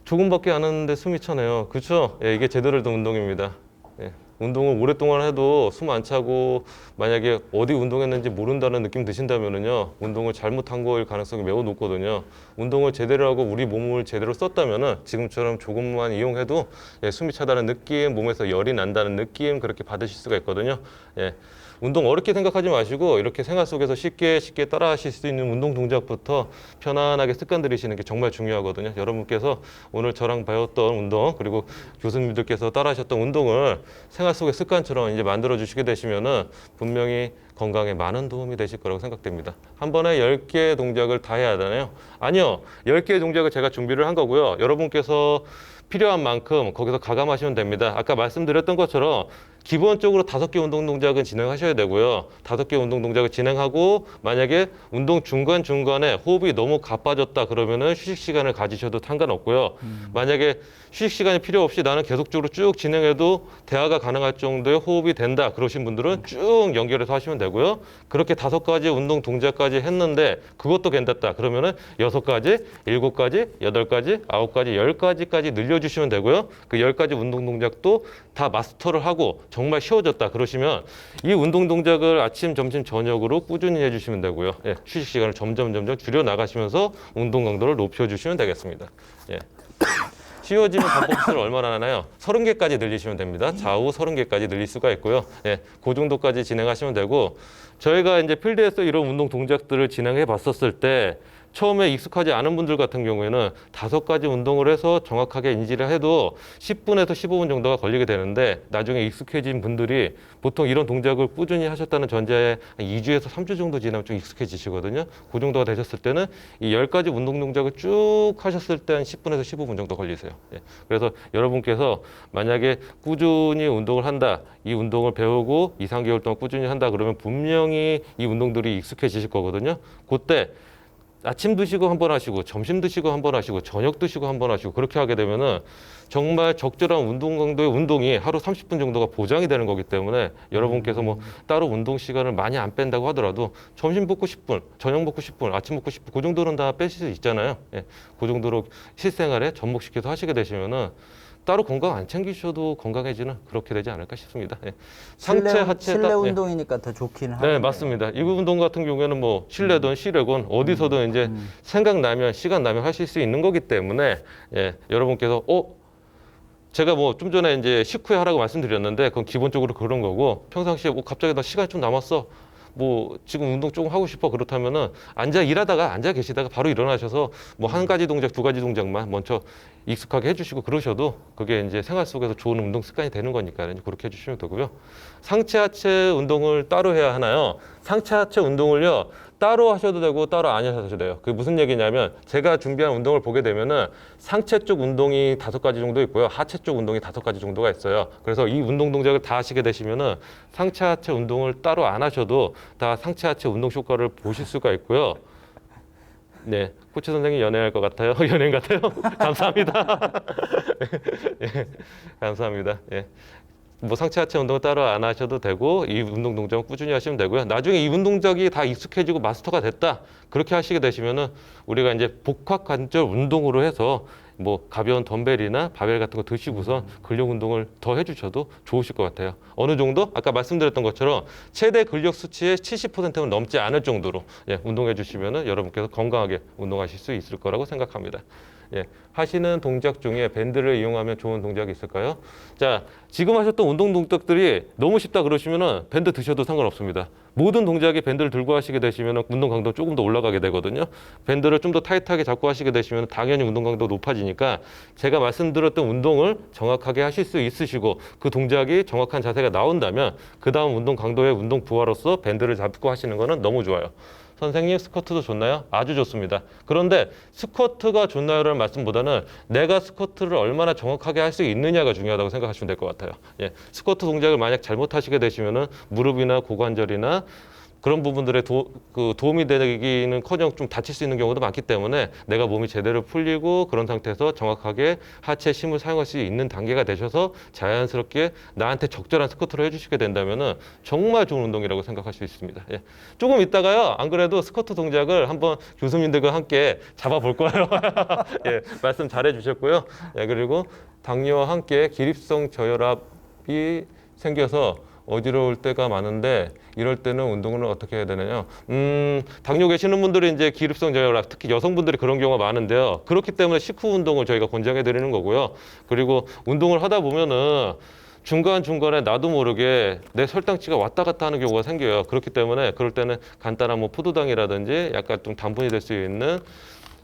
조금밖에 안 하는데 숨이 차네요. 그렇죠? 예, 이게 제대로 된 운동입니다. 예. 운동을 오랫동안 해도 숨 안 차고 만약에 어디 운동했는지 모른다는 느낌 드신다면은요, 운동을 잘못한 거일 가능성이 매우 높거든요. 운동을 제대로 하고 우리 몸을 제대로 썼다면은 지금처럼 조금만 이용해도 예, 숨이 차다는 느낌, 몸에서 열이 난다는 느낌 그렇게 받으실 수가 있거든요. 예. 운동 어렵게 생각하지 마시고 이렇게 생활 속에서 쉽게 따라 하실 수 있는 운동 동작부터 편안하게 습관 들이시는 게 정말 중요하거든요. 여러분께서 오늘 저랑 배웠던 운동 그리고 교수님들께서 따라 하셨던 운동을 생활 속의 습관처럼 이제 만들어 주시게 되시면은 분명히 건강에 많은 도움이 되실 거라고 생각됩니다. 한 번에 10개의 동작을 다 해야 하잖아요. 아니요. 10개의 동작을 제가 준비를 한 거고요. 여러분께서 필요한 만큼 거기서 가감하시면 됩니다. 아까 말씀드렸던 것처럼 기본적으로 5개 운동 동작은 진행하셔야 되고요. 5개 운동 동작을 진행하고 만약에 운동 중간중간에 호흡이 너무 가빠졌다 그러면은 휴식 시간을 가지셔도 상관없고요. 만약에 휴식 시간이 필요 없이 나는 계속적으로 쭉 진행해도 대화가 가능할 정도의 호흡이 된다 그러신 분들은 쭉 연결해서 하시면 되고요. 그렇게 5가지 운동 동작까지 했는데 그것도 괜찮다 그러면은 6가지, 7가지, 8가지, 9가지, 10가지까지 늘려주시면 되고요. 그 10가지 운동 동작도 다 마스터를 하고 정말 쉬워졌다 그러시면 이 운동 동작을 아침, 점심, 저녁으로 꾸준히 해주시면 되고요. 예, 휴식 시간을 점점 줄여 나가시면서 운동 강도를 높여주시면 되겠습니다. 예. 쉬워지는 반복 수를 얼마나 하나요? 30개까지 늘리시면 됩니다. 좌우 30개까지 늘릴 수가 있고요. 예, 그 정도까지 진행하시면 되고 저희가 이제 필드에서 이런 운동 동작들을 진행해 봤었을 때 처음에 익숙하지 않은 분들 같은 경우에는 5가지 운동을 해서 정확하게 인지를 해도 10분에서 15분 정도가 걸리게 되는데 나중에 익숙해진 분들이 보통 이런 동작을 꾸준히 하셨다는 전제에 한 2주에서 3주 정도 지나면 좀 익숙해지시거든요. 그 정도가 되셨을 때는 이 10가지 운동 동작을 쭉 하셨을 때 한 10분에서 15분 정도 걸리세요. 예. 그래서 여러분께서 만약에 꾸준히 운동을 한다, 이 운동을 배우고 2, 3개월 동안 꾸준히 한다 그러면 분명히 이 운동들이 익숙해지실 거거든요. 그때 아침 드시고 한 번 하시고 점심 드시고 한 번 하시고 저녁 드시고 한 번 하시고 그렇게 하게 되면은 정말 적절한 운동 강도의 운동이 하루 30분 정도가 보장이 되는 거기 때문에 여러분께서 뭐 따로 운동 시간을 많이 안 뺀다고 하더라도 점심 먹고 10분, 저녁 먹고 10분, 아침 먹고 10분 그 정도는 다 빼실 수 있잖아요. 예. 그 정도로 실생활에 접목시켜서 하시게 되시면은 따로 건강 안 챙기셔도 건강해지는 그렇게 되지 않을까 싶습니다. 예. 상체, 하체 실내 예. 운동이니까 더 좋긴 하네요. 네, 맞습니다. 이 운동 같은 경우에는 뭐 실내든 실외건 어디서든 이제 생각나면 시간 나면 하실 수 있는 거기 때문에 예, 여러분께서 제가 뭐 좀 전에 이제 식후에 하라고 말씀드렸는데 그건 기본적으로 그런 거고 평상시에 갑자기 나 시간이 좀 남았어. 뭐 지금 운동 조금 하고 싶어 그렇다면은 일하다가 앉아 계시다가 바로 일어나셔서 뭐 1가지 동작, 2가지 동작만 먼저 익숙하게 해주시고 그러셔도 그게 이제 생활 속에서 좋은 운동 습관이 되는 거니까 그렇게 해주시면 되고요. 상체 하체 운동을 따로 해야 하나요? 상체 하체 운동을요 따로 하셔도 되고 따로 안 하셔도 돼요. 그게 무슨 얘기냐면 제가 준비한 운동을 보게 되면은 상체 쪽 운동이 5가지 정도 있고요. 하체 쪽 운동이 5가지 정도가 있어요. 그래서 이 운동 동작을 다 하시게 되시면은 상체 하체 운동을 따로 안 하셔도 다 상체 하체 운동 효과를 보실 수가 있고요. 네, 코치 선생님 연애할 것 같아요. 연예인 같아요. 감사합니다. 예, 감사합니다. 예. 뭐 상체 하체 운동을 따로 안 하셔도 되고 이 운동 동작은 꾸준히 하시면 되고요. 나중에 이 운동 동작이 다 익숙해지고 마스터가 됐다. 그렇게 하시게 되시면은 우리가 이제 복합 관절 운동으로 해서 뭐 가벼운 덤벨이나 바벨 같은 거 드시고선 근력 운동을 더 해주셔도 좋으실 것 같아요. 어느 정도 아까 말씀드렸던 것처럼 최대 근력 수치의 70%는 넘지 않을 정도로 운동해 주시면은 여러분께서 건강하게 운동하실 수 있을 거라고 생각합니다. 하시는 동작 중에 밴드를 이용하면 좋은 동작이 있을까요? 자, 지금 하셨던 운동 동작들이 너무 쉽다 그러시면은 밴드 드셔도 상관없습니다. 모든 동작에 밴드를 들고 하시게 되시면은 운동 강도 조금 더 올라가게 되거든요. 밴드를 좀 더 타이트하게 잡고 하시게 되시면 당연히 운동 강도 높아지니까 제가 말씀드렸던 운동을 정확하게 하실 수 있으시고 그 동작이 정확한 자세가 나온다면 그 다음 운동 강도의 운동 부하로서 밴드를 잡고 하시는 거는 너무 좋아요. 선생님 스쿼트도 좋나요? 아주 좋습니다. 그런데 스쿼트가 좋나요라는 말씀보다는 내가 스쿼트를 얼마나 정확하게 할 수 있느냐가 중요하다고 생각하시면 될 것 같아요. 스쿼트 동작을 만약 잘못하시게 되시면은 무릎이나 고관절이나 그런 부분들에 도움이 되기는커녕 좀 다칠 수 있는 경우도 많기 때문에 내가 몸이 제대로 풀리고 그런 상태에서 정확하게 하체 힘을 사용할 수 있는 단계가 되셔서 자연스럽게 나한테 적절한 스쿼트를 해주시게 된다면은 정말 좋은 운동이라고 생각할 수 있습니다. 조금 있다가요. 안 그래도 스쿼트 동작을 한번 교수님들과 함께 잡아볼 거예요. 말씀 잘해 주셨고요. 그리고 당뇨와 함께 기립성 저혈압이 생겨서 어지러울 때가 많은데 이럴 때는 운동을 어떻게 해야 되느냐? 당뇨 계시는 분들이 이제 기립성 저혈압, 특히 여성분들이 그런 경우가 많은데요. 그렇기 때문에 식후 운동을 저희가 권장해 드리는 거고요. 그리고 운동을 하다 보면은 중간중간에 나도 모르게 내 혈당치가 왔다 갔다 하는 경우가 생겨요. 그렇기 때문에 그럴 때는 간단한 뭐 포도당이라든지 약간 좀 당분이 될 수 있는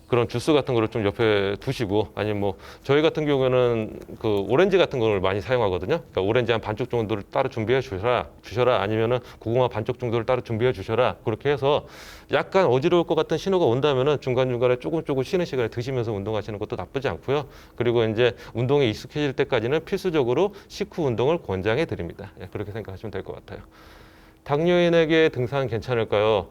그런 주스 같은 거를 좀 옆에 두시고 아니면 뭐 저희 같은 경우에는 그 오렌지 같은 걸 많이 사용하거든요. 그러니까 오렌지 한 반쪽 정도를 따로 준비해 주셔라 아니면은 고구마 반쪽 정도를 따로 준비해 주셔라. 그렇게 해서 약간 어지러울 것 같은 신호가 온다면은 중간중간에 조금 쉬는 시간에 드시면서 운동하시는 것도 나쁘지 않고요. 그리고 이제 운동에 익숙해질 때까지는 필수적으로 식후 운동을 권장해 드립니다. 그렇게 생각하시면 될 것 같아요. 당뇨인에게 등산 괜찮을까요?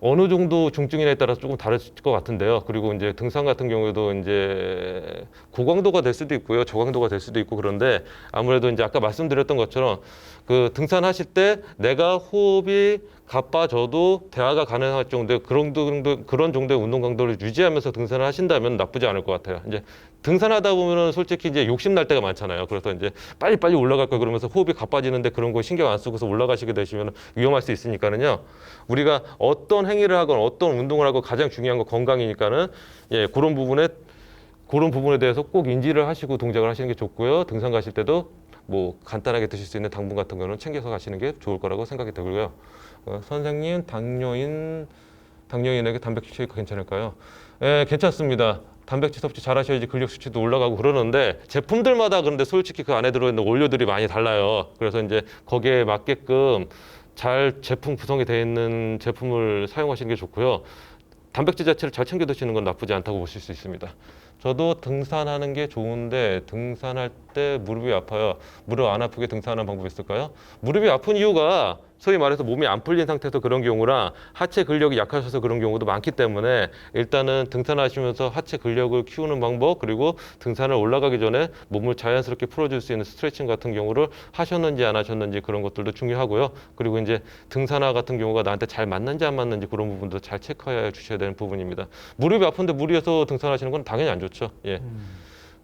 어느 정도 중증이냐에 따라서 조금 다를 것 같은데요. 그리고 이제 등산 같은 경우에도 이제 고강도가 될 수도 있고요. 저강도가 될 수도 있고 그런데 아무래도 이제 아까 말씀드렸던 것처럼 그 등산하실 때 내가 호흡이 가빠져도 대화가 가능할 정도의 그런 정도의 운동 강도를 유지하면서 등산을 하신다면 나쁘지 않을 것 같아요. 이제 등산하다 보면은 솔직히 이제 욕심 날 때가 많잖아요. 그래서 이제 빨리 올라갈 거 그러면서 호흡이 가빠지는데 그런 거 신경 안 쓰고서 올라가시게 되시면 위험할 수 있으니까는요. 우리가 어떤 행위를 하건 어떤 운동을 하고 가장 중요한 건 건강이니까는 그런 부분에 대해서 꼭 인지를 하시고 동작을 하시는 게 좋고요. 등산 가실 때도 뭐 간단하게 드실 수 있는 당분 같은 거는 챙겨서 가시는 게 좋을 거라고 생각이 들고요. 선생님, 당뇨인에게 단백질 쉐이크 괜찮을까요? 괜찮습니다. 단백질 섭취 잘 하셔야지 근력 수치도 올라가고 그러는데 제품들마다 그런데 솔직히 그 안에 들어있는 원료들이 많이 달라요. 그래서 이제 거기에 맞게끔 잘 제품 구성이 되어 있는 제품을 사용하시는 게 좋고요. 단백질 자체를 잘 챙겨 드시는 건 나쁘지 않다고 보실 수 있습니다. 저도 등산하는 게 좋은데 등산할 때 무릎이 아파요. 무릎 안 아프게 등산하는 방법이 있을까요? 무릎이 아픈 이유가 소위 말해서 몸이 안 풀린 상태에서 그런 경우랑 하체 근력이 약하셔서 그런 경우도 많기 때문에 일단은 등산하시면서 하체 근력을 키우는 방법 그리고 등산을 올라가기 전에 몸을 자연스럽게 풀어줄 수 있는 스트레칭 같은 경우를 하셨는지 안 하셨는지 그런 것들도 중요하고요. 그리고 이제 등산화 같은 경우가 나한테 잘 맞는지 안 맞는지 그런 부분도 잘 체크해 주셔야 되는 부분입니다. 무릎이 아픈데 무리해서 등산하시는 건 당연히 안 좋죠.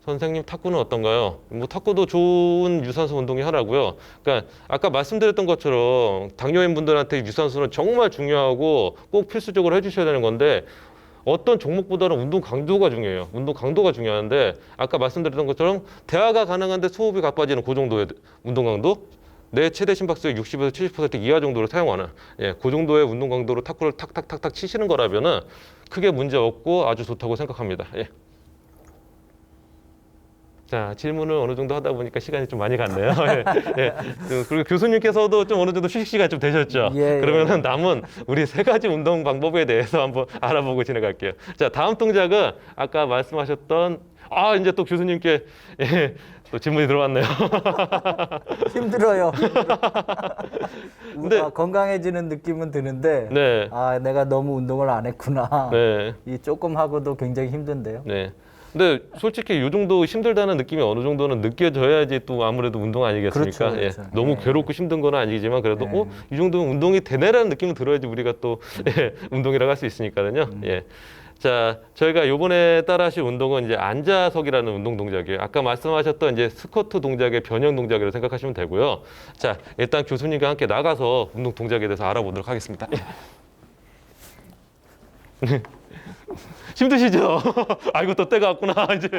선생님 탁구는 어떤가요? 뭐 탁구도 좋은 유산소 운동이 하나고요. 그러니까 아까 말씀드렸던 것처럼 당뇨인 분들한테 유산소는 정말 중요하고 꼭 필수적으로 해주셔야 되는 건데 어떤 종목보다는 운동 강도가 중요해요. 운동 강도가 중요한데 아까 말씀드렸던 것처럼 대화가 가능한데 소흡이 가빠지는 그 정도의 운동 강도 내 최대 심박수의 60에서 70% 이하 정도를 사용하는 그 정도의 운동 강도로 탁구를 탁탁탁탁 치시는 거라면은 크게 문제 없고 아주 좋다고 생각합니다. 자, 질문을 어느 정도 하다 보니까 시간이 좀 많이 갔네요. 그리고 교수님께서도 좀 어느 정도 휴식 시간 좀 되셨죠? 그러면은 남은 우리 세 가지 운동 방법에 대해서 한번 알아보고 지나갈게요. 자, 다음 동작은 아까 말씀하셨던 이제 또 교수님께 또 질문이 들어왔네요. 힘들어요. 근데 건강해지는 느낌은 드는데 네. 내가 너무 운동을 안 했구나. 네. 이 조금 하고도 굉장히 힘든데요. 네. 근데 솔직히 이 정도 힘들다는 느낌이 어느 정도는 느껴져야지 또 아무래도 운동 아니겠습니까? 그렇죠, 그렇죠. 예. 너무 네. 괴롭고 힘든 건 아니지만 그래도 네. 이 정도면 운동이 되네라는 느낌이 들어야지 우리가 또 예, 운동이라고 할 수 있으니까요. 예. 자, 저희가 이번에 따라 하실 운동은 이제 앉아서기라는 운동 동작이에요. 아까 말씀하셨던 이제 스쿼트 동작의 변형 동작이라고 생각하시면 되고요. 자, 일단 교수님과 함께 나가서 운동 동작에 대해서 알아보도록 하겠습니다. 힘드시죠? 아이고 또 때가 왔구나 이제.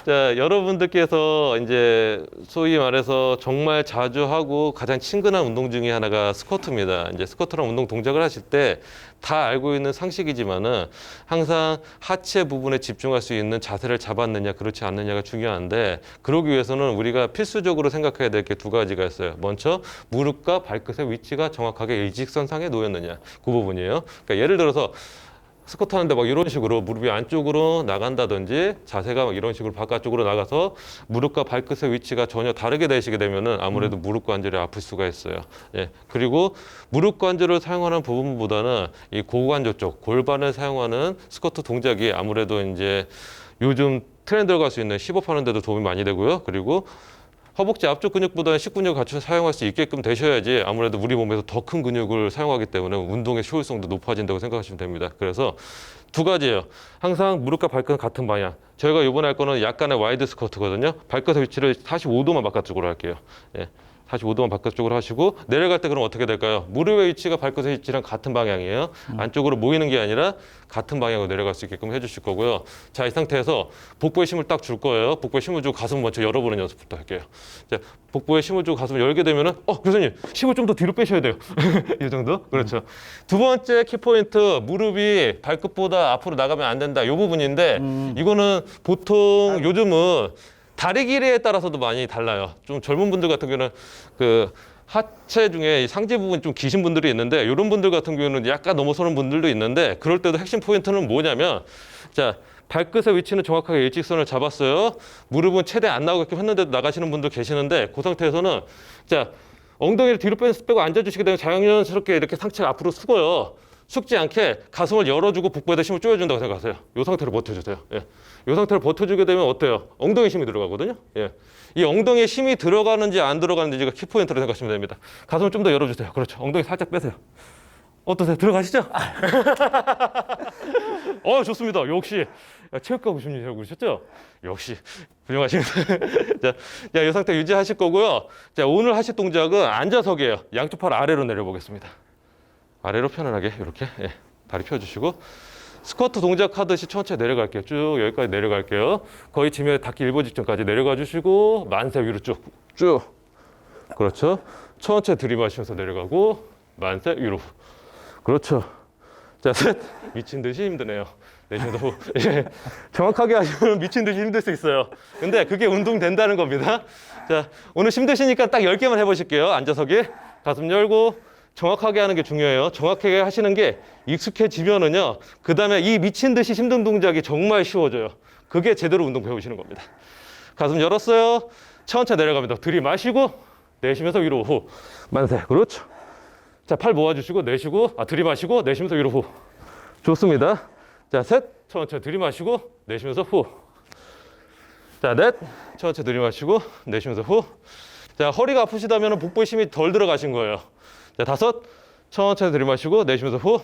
자, 여러분들께서 이제 소위 말해서 정말 자주 하고 가장 친근한 운동 중에 하나가 스쿼트입니다. 이제 스쿼트랑 운동 동작을 하실 때 다 알고 있는 상식이지만은 항상 하체 부분에 집중할 수 있는 자세를 잡았느냐 그렇지 않느냐가 중요한데 그러기 위해서는 우리가 필수적으로 생각해야 될 게 두 가지가 있어요. 먼저 무릎과 발끝의 위치가 정확하게 일직선상에 놓였느냐 그 부분이에요. 그러니까 예를 들어서 스쿼트 하는데 막 이런 식으로 무릎이 안쪽으로 나간다든지 자세가 막 이런 식으로 바깥쪽으로 나가서 무릎과 발끝의 위치가 전혀 다르게 되시게 되면은 아무래도 무릎 관절이 아플 수가 있어요. 예. 그리고 무릎 관절을 사용하는 부분보다는 이 고관절 쪽 골반을 사용하는 스쿼트 동작이 아무래도 이제 요즘 트렌드로 갈 수 있는 힙업 하는 데도 도움이 많이 되고요. 그리고 허벅지 앞쪽 근육보다는 식근육을 같이 사용할 수 있게끔 되셔야지 아무래도 우리 몸에서 더 큰 근육을 사용하기 때문에 운동의 효율성도 높아진다고 생각하시면 됩니다. 그래서 두 가지예요. 항상 무릎과 발끝은 같은 방향. 저희가 이번에 할 거는 약간의 와이드 스쿼트거든요. 발끝의 위치를 45도만 바깥쪽으로 할게요. 예. 45도만 바깥쪽으로 하시고 내려갈 때 그럼 어떻게 될까요? 무릎의 위치가 발끝의 위치랑 같은 방향이에요. 안쪽으로 모이는 게 아니라 같은 방향으로 내려갈 수 있게끔 해주실 거고요. 자, 이 상태에서 복부에 힘을 딱 줄 거예요. 복부에 힘을 주고 가슴을 먼저 열어보는 연습부터 할게요. 자, 복부에 힘을 주고 가슴을 열게 되면은 교수님 힘을 좀 더 뒤로 빼셔야 돼요. 이 정도? 그렇죠. 두 번째 키포인트 무릎이 발끝보다 앞으로 나가면 안 된다. 이 부분인데 이거는 보통 요즘은 다리 길이에 따라서도 많이 달라요. 좀 젊은 분들 같은 경우는 그 하체 중에 상체 부분이 좀 기신 분들이 있는데 이런 분들 같은 경우는 약간 넘어서는 분들도 있는데 그럴 때도 핵심 포인트는 뭐냐면 자, 발끝의 위치는 정확하게 일직선을 잡았어요. 무릎은 최대 안 나오게끔 했는데도 나가시는 분들 계시는데 그 상태에서는 자, 엉덩이를 뒤로 빼고 앉아주시게 되면 자연스럽게 이렇게 상체가 앞으로 숙어요. 숙지 않게 가슴을 열어주고 복부에다 힘을 쪼여준다고 생각하세요. 이 상태로 버텨주세요. 예. 이 상태로 버텨주게 되면 어때요? 엉덩이 힘이 들어가거든요. 예. 이 엉덩이에 힘이 들어가는지 안 들어가는지가 키포인트로 생각하시면 됩니다. 가슴을 좀 더 열어주세요. 그렇죠. 엉덩이 살짝 빼세요. 어떠세요? 들어가시죠? 좋습니다. 역시 체육과 교수님이라고 그러셨죠? 역시 훌륭하십니다. 자, 이 상태 유지하실 거고요. 자, 오늘 하실 동작은 앉아서기예요. 양쪽 팔 아래로 내려보겠습니다. 아래로 편안하게 이렇게 다리 펴주시고 스쿼트 동작 하듯이 천천히 내려갈게요. 쭉 여기까지 내려갈게요. 거의 지면에 닿기 일보 직전까지 내려가 주시고 만세 위로 쭉. 그렇죠. 천천히 들이마시면서 내려가고 만세 위로. 그렇죠. 자, 셋. 미친 듯이 힘드네요. 내쉬면서 후. 정확하게 하시면 미친 듯이 힘들 수 있어요. 근데 그게 운동 된다는 겁니다. 자, 오늘 힘드시니까 딱 10개만 해보실게요. 앉아서기. 가슴 열고. 정확하게 하는 게 중요해요. 정확하게 하시는 게 익숙해지면은요. 그 다음에 이 미친 듯이 힘든 동작이 정말 쉬워져요. 그게 제대로 운동 배우시는 겁니다. 가슴 열었어요. 천천히 내려갑니다. 들이마시고 내쉬면서 위로 후. 만세. 그렇죠. 자, 팔 모아주시고 내쉬고 들이마시고 내쉬면서 위로 후. 좋습니다. 자, 셋. 천천히 들이마시고 내쉬면서 후. 자, 넷. 천천히 들이마시고 내쉬면서 후. 자, 허리가 아프시다면 복부에 힘이 덜 들어가신 거예요. 자, 다섯. 천천히 들이마시고 내쉬면서 후.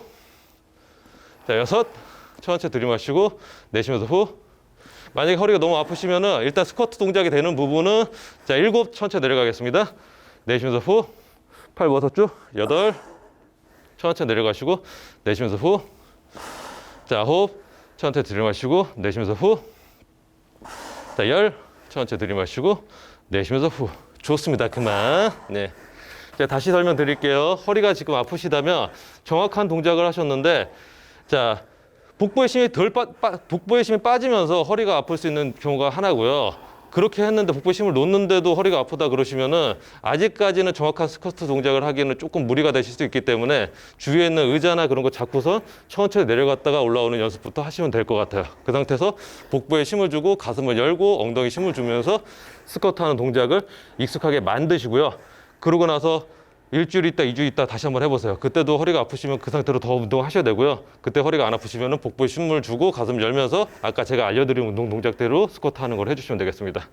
자, 여섯. 천천히 들이마시고 내쉬면서 후. 만약에 허리가 너무 아프시면은 일단 스쿼트 동작이 되는 부분은 자, 일곱. 천천히 내려가겠습니다. 내쉬면서 후. 팔 모아서 쭉. 여덟. 천천히 내려가시고 내쉬면서 후. 자, 호흡. 천천히 들이마시고 내쉬면서 후. 자, 열. 천천히 들이마시고 내쉬면서 후. 좋습니다. 그만. 네. 자, 다시 설명드릴게요. 허리가 지금 아프시다면 정확한 동작을 하셨는데 자, 복부의 힘이 빠지면서 허리가 아플 수 있는 경우가 하나고요. 그렇게 했는데 복부의 힘을 놓는데도 허리가 아프다 그러시면은 아직까지는 정확한 스쿼트 동작을 하기에는 조금 무리가 되실 수 있기 때문에 주위에 있는 의자나 그런 거 잡고서 천천히 내려갔다가 올라오는 연습부터 하시면 될 것 같아요. 그 상태에서 복부에 힘을 주고 가슴을 열고 엉덩이 힘을 주면서 스쿼트 하는 동작을 익숙하게 만드시고요. 그러고 나서 일주일 있다, 2주 있다 다시 한번 해보세요. 그때도 허리가 아프시면 그 상태로 더 운동하셔야 되고요. 그때 허리가 안 아프시면 복부에 쉼을 주고 가슴 열면서 아까 제가 알려드린 운동 동작대로 스쿼트 하는 걸 해주시면 되겠습니다.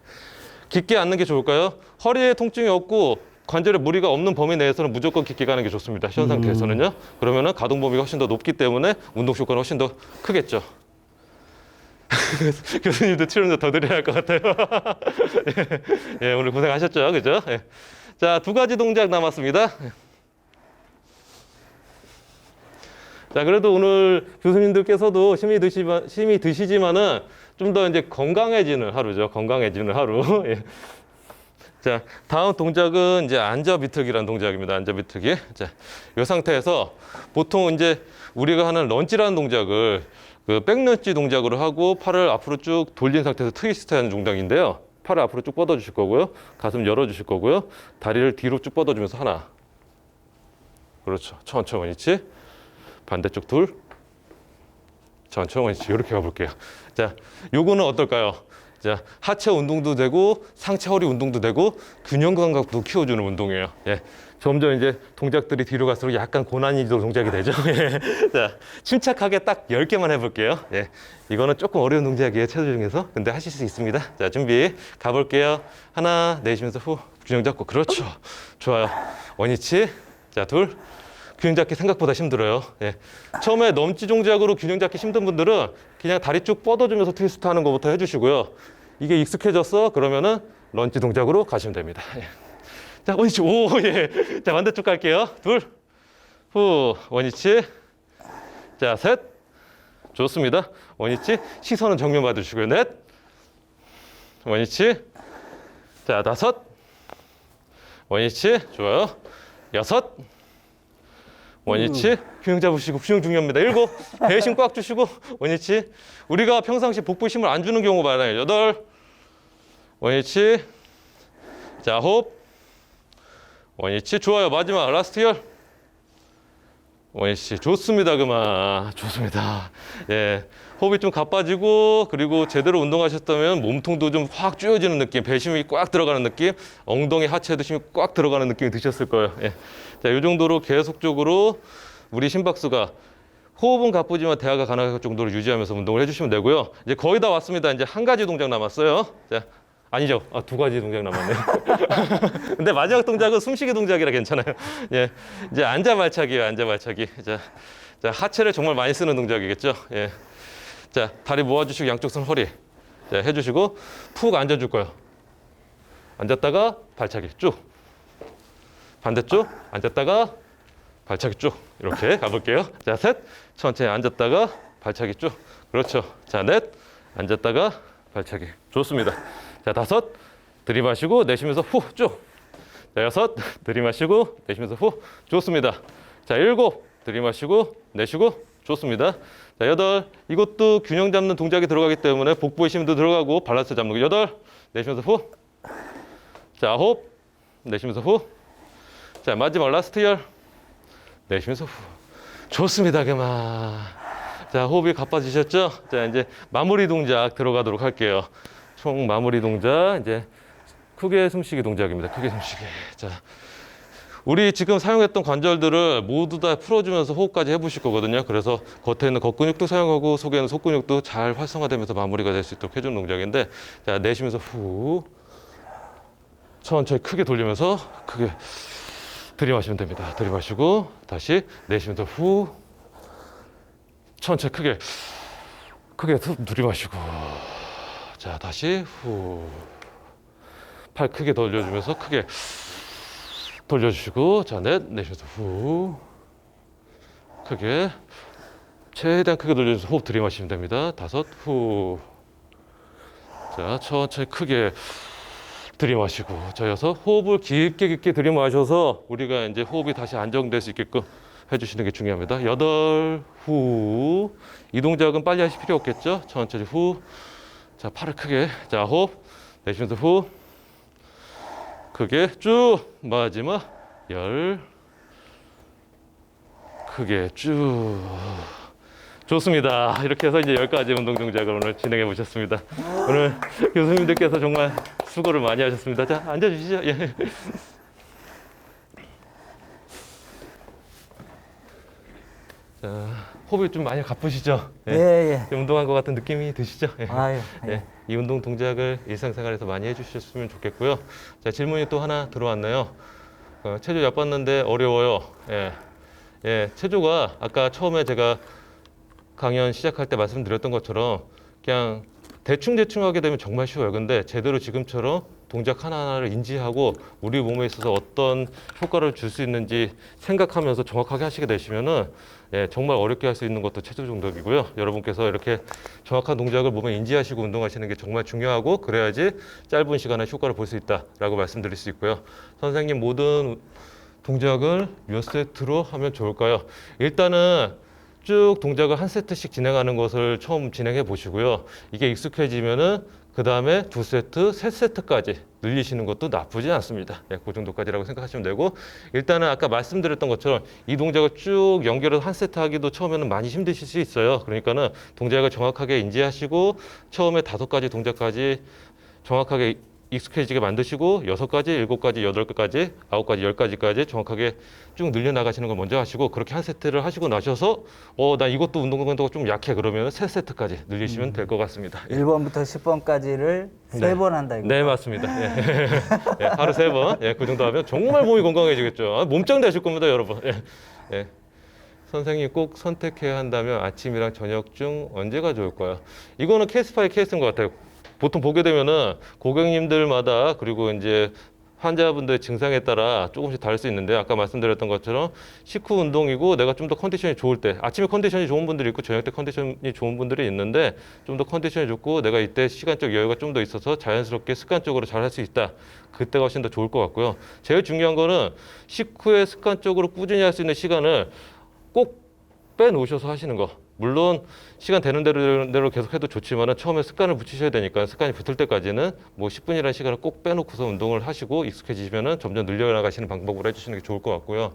깊게 앉는 게 좋을까요? 허리에 통증이 없고 관절에 무리가 없는 범위 내에서는 무조건 깊게 가는 게 좋습니다. 시원 상태에서는요. 그러면은 가동 범위가 훨씬 더 높기 때문에 운동 효과는 훨씬 더 크겠죠. 교수님도 출연료 더 드려야 할 것 같아요. 예, 예, 오늘 고생하셨죠, 그죠? 예. 자, 2가지 동작 남았습니다. 자, 그래도 오늘 교수님들께서도 힘이 드시지만은 좀 더 이제 건강해지는 하루죠. 건강해지는 하루. 예. 자, 다음 동작은 이제 앉아 비틀기라는 동작입니다. 앉아 비틀기. 자, 이 상태에서 보통 이제 우리가 하는 런지라는 동작을 그 백런지 동작으로 하고 팔을 앞으로 쭉 돌린 상태에서 트위스트 하는 동작인데요. 팔을 앞으로 쭉 뻗어 주실 거고요. 가슴 열어 주실 거고요. 다리를 뒤로 쭉 뻗어 주면서 하나. 그렇죠. 천천히 원위치. 반대쪽 둘. 천천히 원위치. 이렇게 가볼게요. 자, 요거는 어떨까요? 자, 하체 운동도 되고 상체 허리 운동도 되고 균형 감각도 키워주는 운동이에요. 예. 점점 이제 동작들이 뒤로 갈수록 약간 고난이도 동작이 되죠. 예. 자, 침착하게 딱 10개만 해볼게요. 예. 이거는 조금 어려운 동작이에요. 체조 중에서. 근데 하실 수 있습니다. 자, 준비. 가볼게요. 하나, 내쉬면서 후. 균형 잡고. 그렇죠. 좋아요. 원위치. 자, 둘. 균형 잡기 생각보다 힘들어요. 예. 처음에 넘지 동작으로 균형 잡기 힘든 분들은 그냥 다리 쭉 뻗어주면서 트위스트 하는 것부터 해주시고요. 이게 익숙해졌어? 그러면은 런지 동작으로 가시면 됩니다. 예. 자, 원위치. 오, 예. 자, 반대쪽 갈게요. 둘, 후, 원위치. 자, 셋. 좋습니다. 원위치. 시선은 정면 봐주시고요. 넷. 원위치. 자, 다섯. 원위치. 좋아요. 여섯. 원위치. 균형 잡으시고 균형 중요합니다. 7. 배에 힘 꽉 주시고 원위치. 우리가 평상시 복부에 힘을 안 주는 경우 많아요. 8. 원위치. 자, 호흡. 원위치. 좋아요. 마지막 라스트 열. 원위치. 좋습니다. 그만. 좋습니다. 예. 호흡이 좀 가빠지고 그리고 제대로 운동하셨다면 몸통도 좀 확 조여지는 느낌, 배심이 꽉 들어가는 느낌, 엉덩이 하체에도 힘이 꽉 들어가는 느낌이 드셨을 거예요. 예. 자, 이 정도로 계속적으로 우리 심박수가 호흡은 가쁘지만 대화가 가능할 정도로 유지하면서 운동을 해주시면 되고요. 이제 거의 다 왔습니다. 이제 한 가지 동작 남았어요. 자, 아니죠. 2가지 동작 남았네요. 근데 마지막 동작은 숨쉬기 동작이라 괜찮아요. 예, 이제 앉아 발차기예요. 앉아 발차기. 자, 하체를 정말 많이 쓰는 동작이겠죠. 예. 자, 다리 모아주시고 양쪽 손 허리. 자, 해주시고 푹 앉아줄 거예요. 앉았다가 발차기 쭉. 반대쪽 앉았다가 발차기 쭉. 이렇게 가볼게요. 자, 셋. 천천히 앉았다가 발차기 쭉. 그렇죠. 자, 넷. 앉았다가 발차기. 좋습니다. 자, 5. 들이마시고 내쉬면서 후 쭉. 자, 6. 들이마시고 내쉬면서 후. 좋습니다. 자, 7. 들이마시고 내쉬고 좋습니다. 자, 8. 이것도 균형 잡는 동작이 들어가기 때문에 복부의 힘도 들어가고 밸런스 잡는 거. 8. 내쉬면서 후. 자, 9. 내쉬면서 후. 자, 마지막 라스트 열. 내쉬면서 후. 좋습니다. 그만. 자, 호흡이 가빠지셨죠? 자, 이제 마무리 동작 들어가도록 할게요. 총 마무리 동작, 이제 크게 숨쉬기 동작입니다. 크게 숨쉬기. 자, 우리 지금 사용했던 관절들을 모두 다 풀어주면서 호흡까지 해보실 거거든요. 그래서 겉에 있는 겉근육도 사용하고 속에 있는 속근육도 잘 활성화되면서 마무리가 될 수 있도록 해주는 동작인데, 자, 내쉬면서 후. 천천히 크게 돌리면서 크게 들이마시면 됩니다. 들이마시고 다시 내쉬면서 후. 천천히 크게 들이마시고. 자, 다시 후. 팔 크게 돌려주면서 크게 돌려주시고. 자, 넷. 내쉬면서 후. 크게. 최대한 크게 돌려주면서 호흡 들이마시면 됩니다. 5. 후. 자, 천천히 크게 들이마시고. 자, 6. 호흡을 깊게 들이마셔서 우리가 이제 호흡이 다시 안정될 수 있게끔 해주시는 게 중요합니다. 8. 후. 이 동작은 빨리 하실 필요 없겠죠? 천천히 후. 자, 팔을 크게. 자, 호흡. 내쉬면서 후. 크게 쭉. 마지막 10. 크게 쭉. 좋습니다. 이렇게 해서 이제 10가지 운동 동작을 오늘 진행해 보셨습니다. 오늘 교수님들께서 정말 수고를 많이 하셨습니다. 자, 앉아주시죠. 예. 자, 호흡이 좀 많이 가쁘시죠? 예, 예. 좀 운동한 것 같은 느낌이 드시죠? 예. 아유, 예. 예, 이 운동 동작을 일상생활에서 많이 해주셨으면 좋겠고요. 자, 질문이 또 하나 들어왔네요. 체조 얕봤는데 어려워요. 예, 예, 체조가 아까 처음에 제가 강연 시작할 때 말씀드렸던 것처럼 그냥 대충 하게 되면 정말 쉬워요. 근데 제대로 지금처럼 동작 하나하나를 인지하고 우리 몸에 있어서 어떤 효과를 줄 수 있는지 생각하면서 정확하게 하시게 되시면은 예, 정말 어렵게 할 수 있는 것도 체조 동작이고요. 여러분께서 이렇게 정확한 동작을 몸에 인지하시고 운동하시는 게 정말 중요하고 그래야지 짧은 시간에 효과를 볼 수 있다라고 말씀드릴 수 있고요. 선생님 모든 동작을 몇 세트로 하면 좋을까요? 일단은 쭉 동작을 한 세트씩 진행하는 것을 처음 진행해 보시고요. 이게 익숙해지면은 그 다음에 2세트, 3세트까지 늘리시는 것도 나쁘지 않습니다. 네, 그 정도까지라고 생각하시면 되고 일단은 아까 말씀드렸던 것처럼 이 동작을 쭉 연결해서 한 세트 하기도 처음에는 많이 힘드실 수 있어요. 그러니까는 동작을 정확하게 인지하시고 처음에 5가지 동작까지 정확하게 익숙해지게 만드시고 6가지, 7가지, 8가지, 9가지, 10가지까지 정확하게 쭉 늘려나가시는 걸 먼저 하시고 그렇게 한 세트를 하시고 나셔서 나 이것도 운동강도가 좀 약해 그러면 3세트까지 늘리시면 될 것 같습니다. 예. 1번부터 10번까지를 네. 3번 한다 이거. 네, 맞습니다. 예. 예, 하루 3번. 예, 그 정도 하면 정말 몸이 건강해지겠죠. 몸짱 되실 겁니다, 여러분. 예. 예. 선생님이 꼭 선택해야 한다면 아침이랑 저녁 중 언제가 좋을까요? 이거는 케이스 바이 케이스인 것 같아요. 보통 보게 되면은 고객님들마다 그리고 이제 환자분들의 증상에 따라 조금씩 다를 수 있는데 아까 말씀드렸던 것처럼 식후 운동이고 내가 좀 더 컨디션이 좋을 때 아침에 컨디션이 좋은 분들이 있고 저녁 때 컨디션이 좋은 분들이 있는데 좀 더 컨디션이 좋고 내가 이때 시간적 여유가 좀 더 있어서 자연스럽게 습관적으로 잘 할 수 있다. 그때가 훨씬 더 좋을 것 같고요. 제일 중요한 거는 식후에 습관적으로 꾸준히 할 수 있는 시간을 꼭 빼놓으셔서 하시는 거. 물론 시간 되는 대로 계속 해도 좋지만 처음에 습관을 붙이셔야 되니까 습관이 붙을 때까지는 뭐 10분이라는 시간을 꼭 빼놓고서 운동을 하시고 익숙해지시면 점점 늘려나가시는 방법으로 해주시는 게 좋을 것 같고요.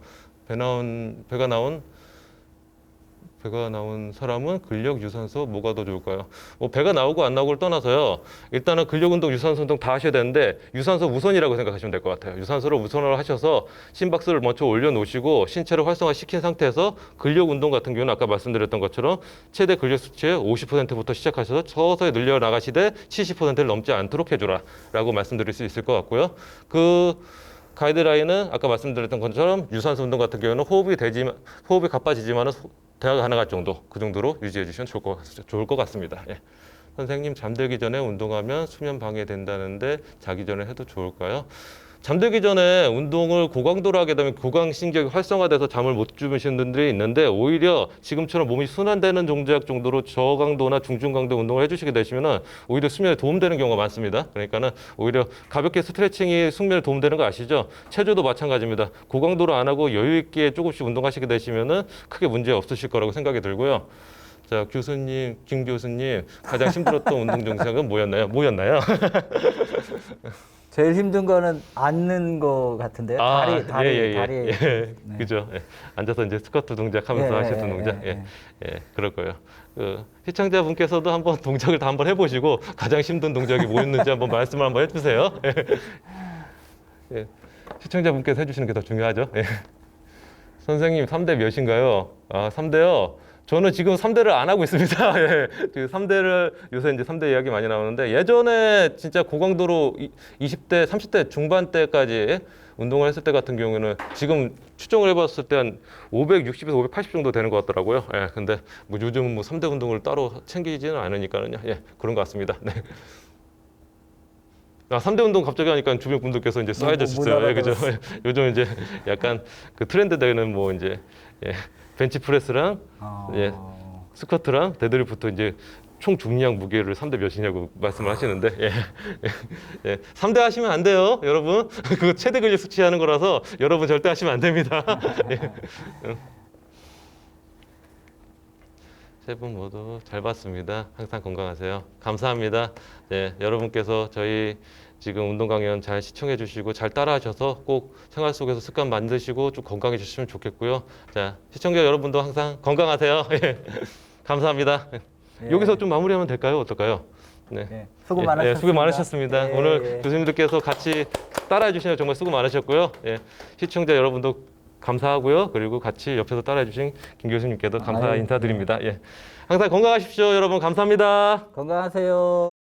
배가 나온 사람은 근력, 유산소 뭐가 더 좋을까요? 뭐 배가 나오고 안 나오고를 떠나서요. 일단은 근력 운동, 유산소 운동 다 하셔야 되는데 유산소 우선이라고 생각하시면 될 것 같아요. 유산소를 우선으로 하셔서 심박수를 먼저 올려놓으시고 신체를 활성화시킨 상태에서 근력 운동 같은 경우는 아까 말씀드렸던 것처럼 최대 근력 수치의 50%부터 시작하셔서 서서히 늘려나가시되 70%를 넘지 않도록 해주라 라고 말씀드릴 수 있을 것 같고요. 그 가이드라인은 아까 말씀드렸던 것처럼 유산소 운동 같은 경우는 호흡이 가빠지지만은 대화가 가능할 정도, 그 정도로 유지해 주시면 좋을 것 같습니다. 예. 선생님, 잠들기 전에 운동하면 수면 방해된다는데 자기 전에 해도 좋을까요? 잠들기 전에 운동을 고강도로 하게 되면 고강신경이 활성화돼서 잠을 못 주무시는 분들이 있는데 오히려 지금처럼 몸이 순환되는 동작 정도로 저강도나 중중강도 운동을 해주시게 되시면 오히려 수면에 도움되는 경우가 많습니다. 그러니까는 오히려 가볍게 스트레칭이 숙면에 도움되는 거 아시죠? 체조도 마찬가지입니다. 고강도로 안 하고 여유 있게 조금씩 운동하시게 되시면은 크게 문제 없으실 거라고 생각이 들고요. 자, 김 교수님 가장 힘들었던 운동 동작은 뭐였나요? 제일 힘든 거는 앉는 거 같은데요. 다리. 예. 네. 그죠. 예. 앉아서 이제 스쿼트 동작하면서 하셨던 동작. 예. 그럴 거예요. 시청자분께서도 한번 동작을 다 한번 해보시고 가장 힘든 동작이 뭐였는지 한번 말씀을 한번 해주세요. 예. 시청자분께서 해주시는 게 더 중요하죠. 예. 선생님 3대 몇인가요? 3대요. 저는 지금 3대를 안 하고 있습니다. 예. 그 3대를 요새 이제 3대 이야기 많이 나오는데 예전에 진짜 고강도로 20대, 30대 중반 때까지 운동을 했을 때 같은 경우에는 지금 추정을 해봤을 때 한 560에서 580 정도 되는 것 같더라고요. 예. 근데 뭐 요즘은 뭐 3대 운동을 따로 챙기지는 않으니까는요. 예. 그런 것 같습니다. 네. 3대 운동 갑자기 하니까 주변 분들께서 이제 쌓여졌어요. 예, 그죠. 요즘 이제 약간 그 트렌드 되는 뭐 이제 벤치 프레스랑 스쿼트랑 데드리프트 이제 총 중량 무게를 3대 몇이냐고 말씀을 하시는데 3대 하시면 안 돼요, 여러분. 그거 최대 근력 수치하는 거라서 여러분 절대 하시면 안 됩니다. 세 분 모두 잘 봤습니다. 항상 건강하세요. 감사합니다. 여러분께서 저희 지금 운동 강연 잘 시청해 주시고 잘 따라 하셔서 꼭 생활 속에서 습관 만드시고 좀 건강해 주시면 좋겠고요. 자, 시청자 여러분도 항상 건강하세요. 감사합니다. 여기서 좀 마무리하면 될까요? 어떨까요? 수고 많으셨습니다. 수고 많으셨습니다. 오늘 교수님들께서 같이 따라해 주시면 정말 수고 많으셨고요. 시청자 여러분도 감사하고요. 그리고 같이 옆에서 따라해 주신 김 교수님께도 감사 아유, 인사드립니다. 예. 항상 건강하십시오, 여러분. 감사합니다. 건강하세요.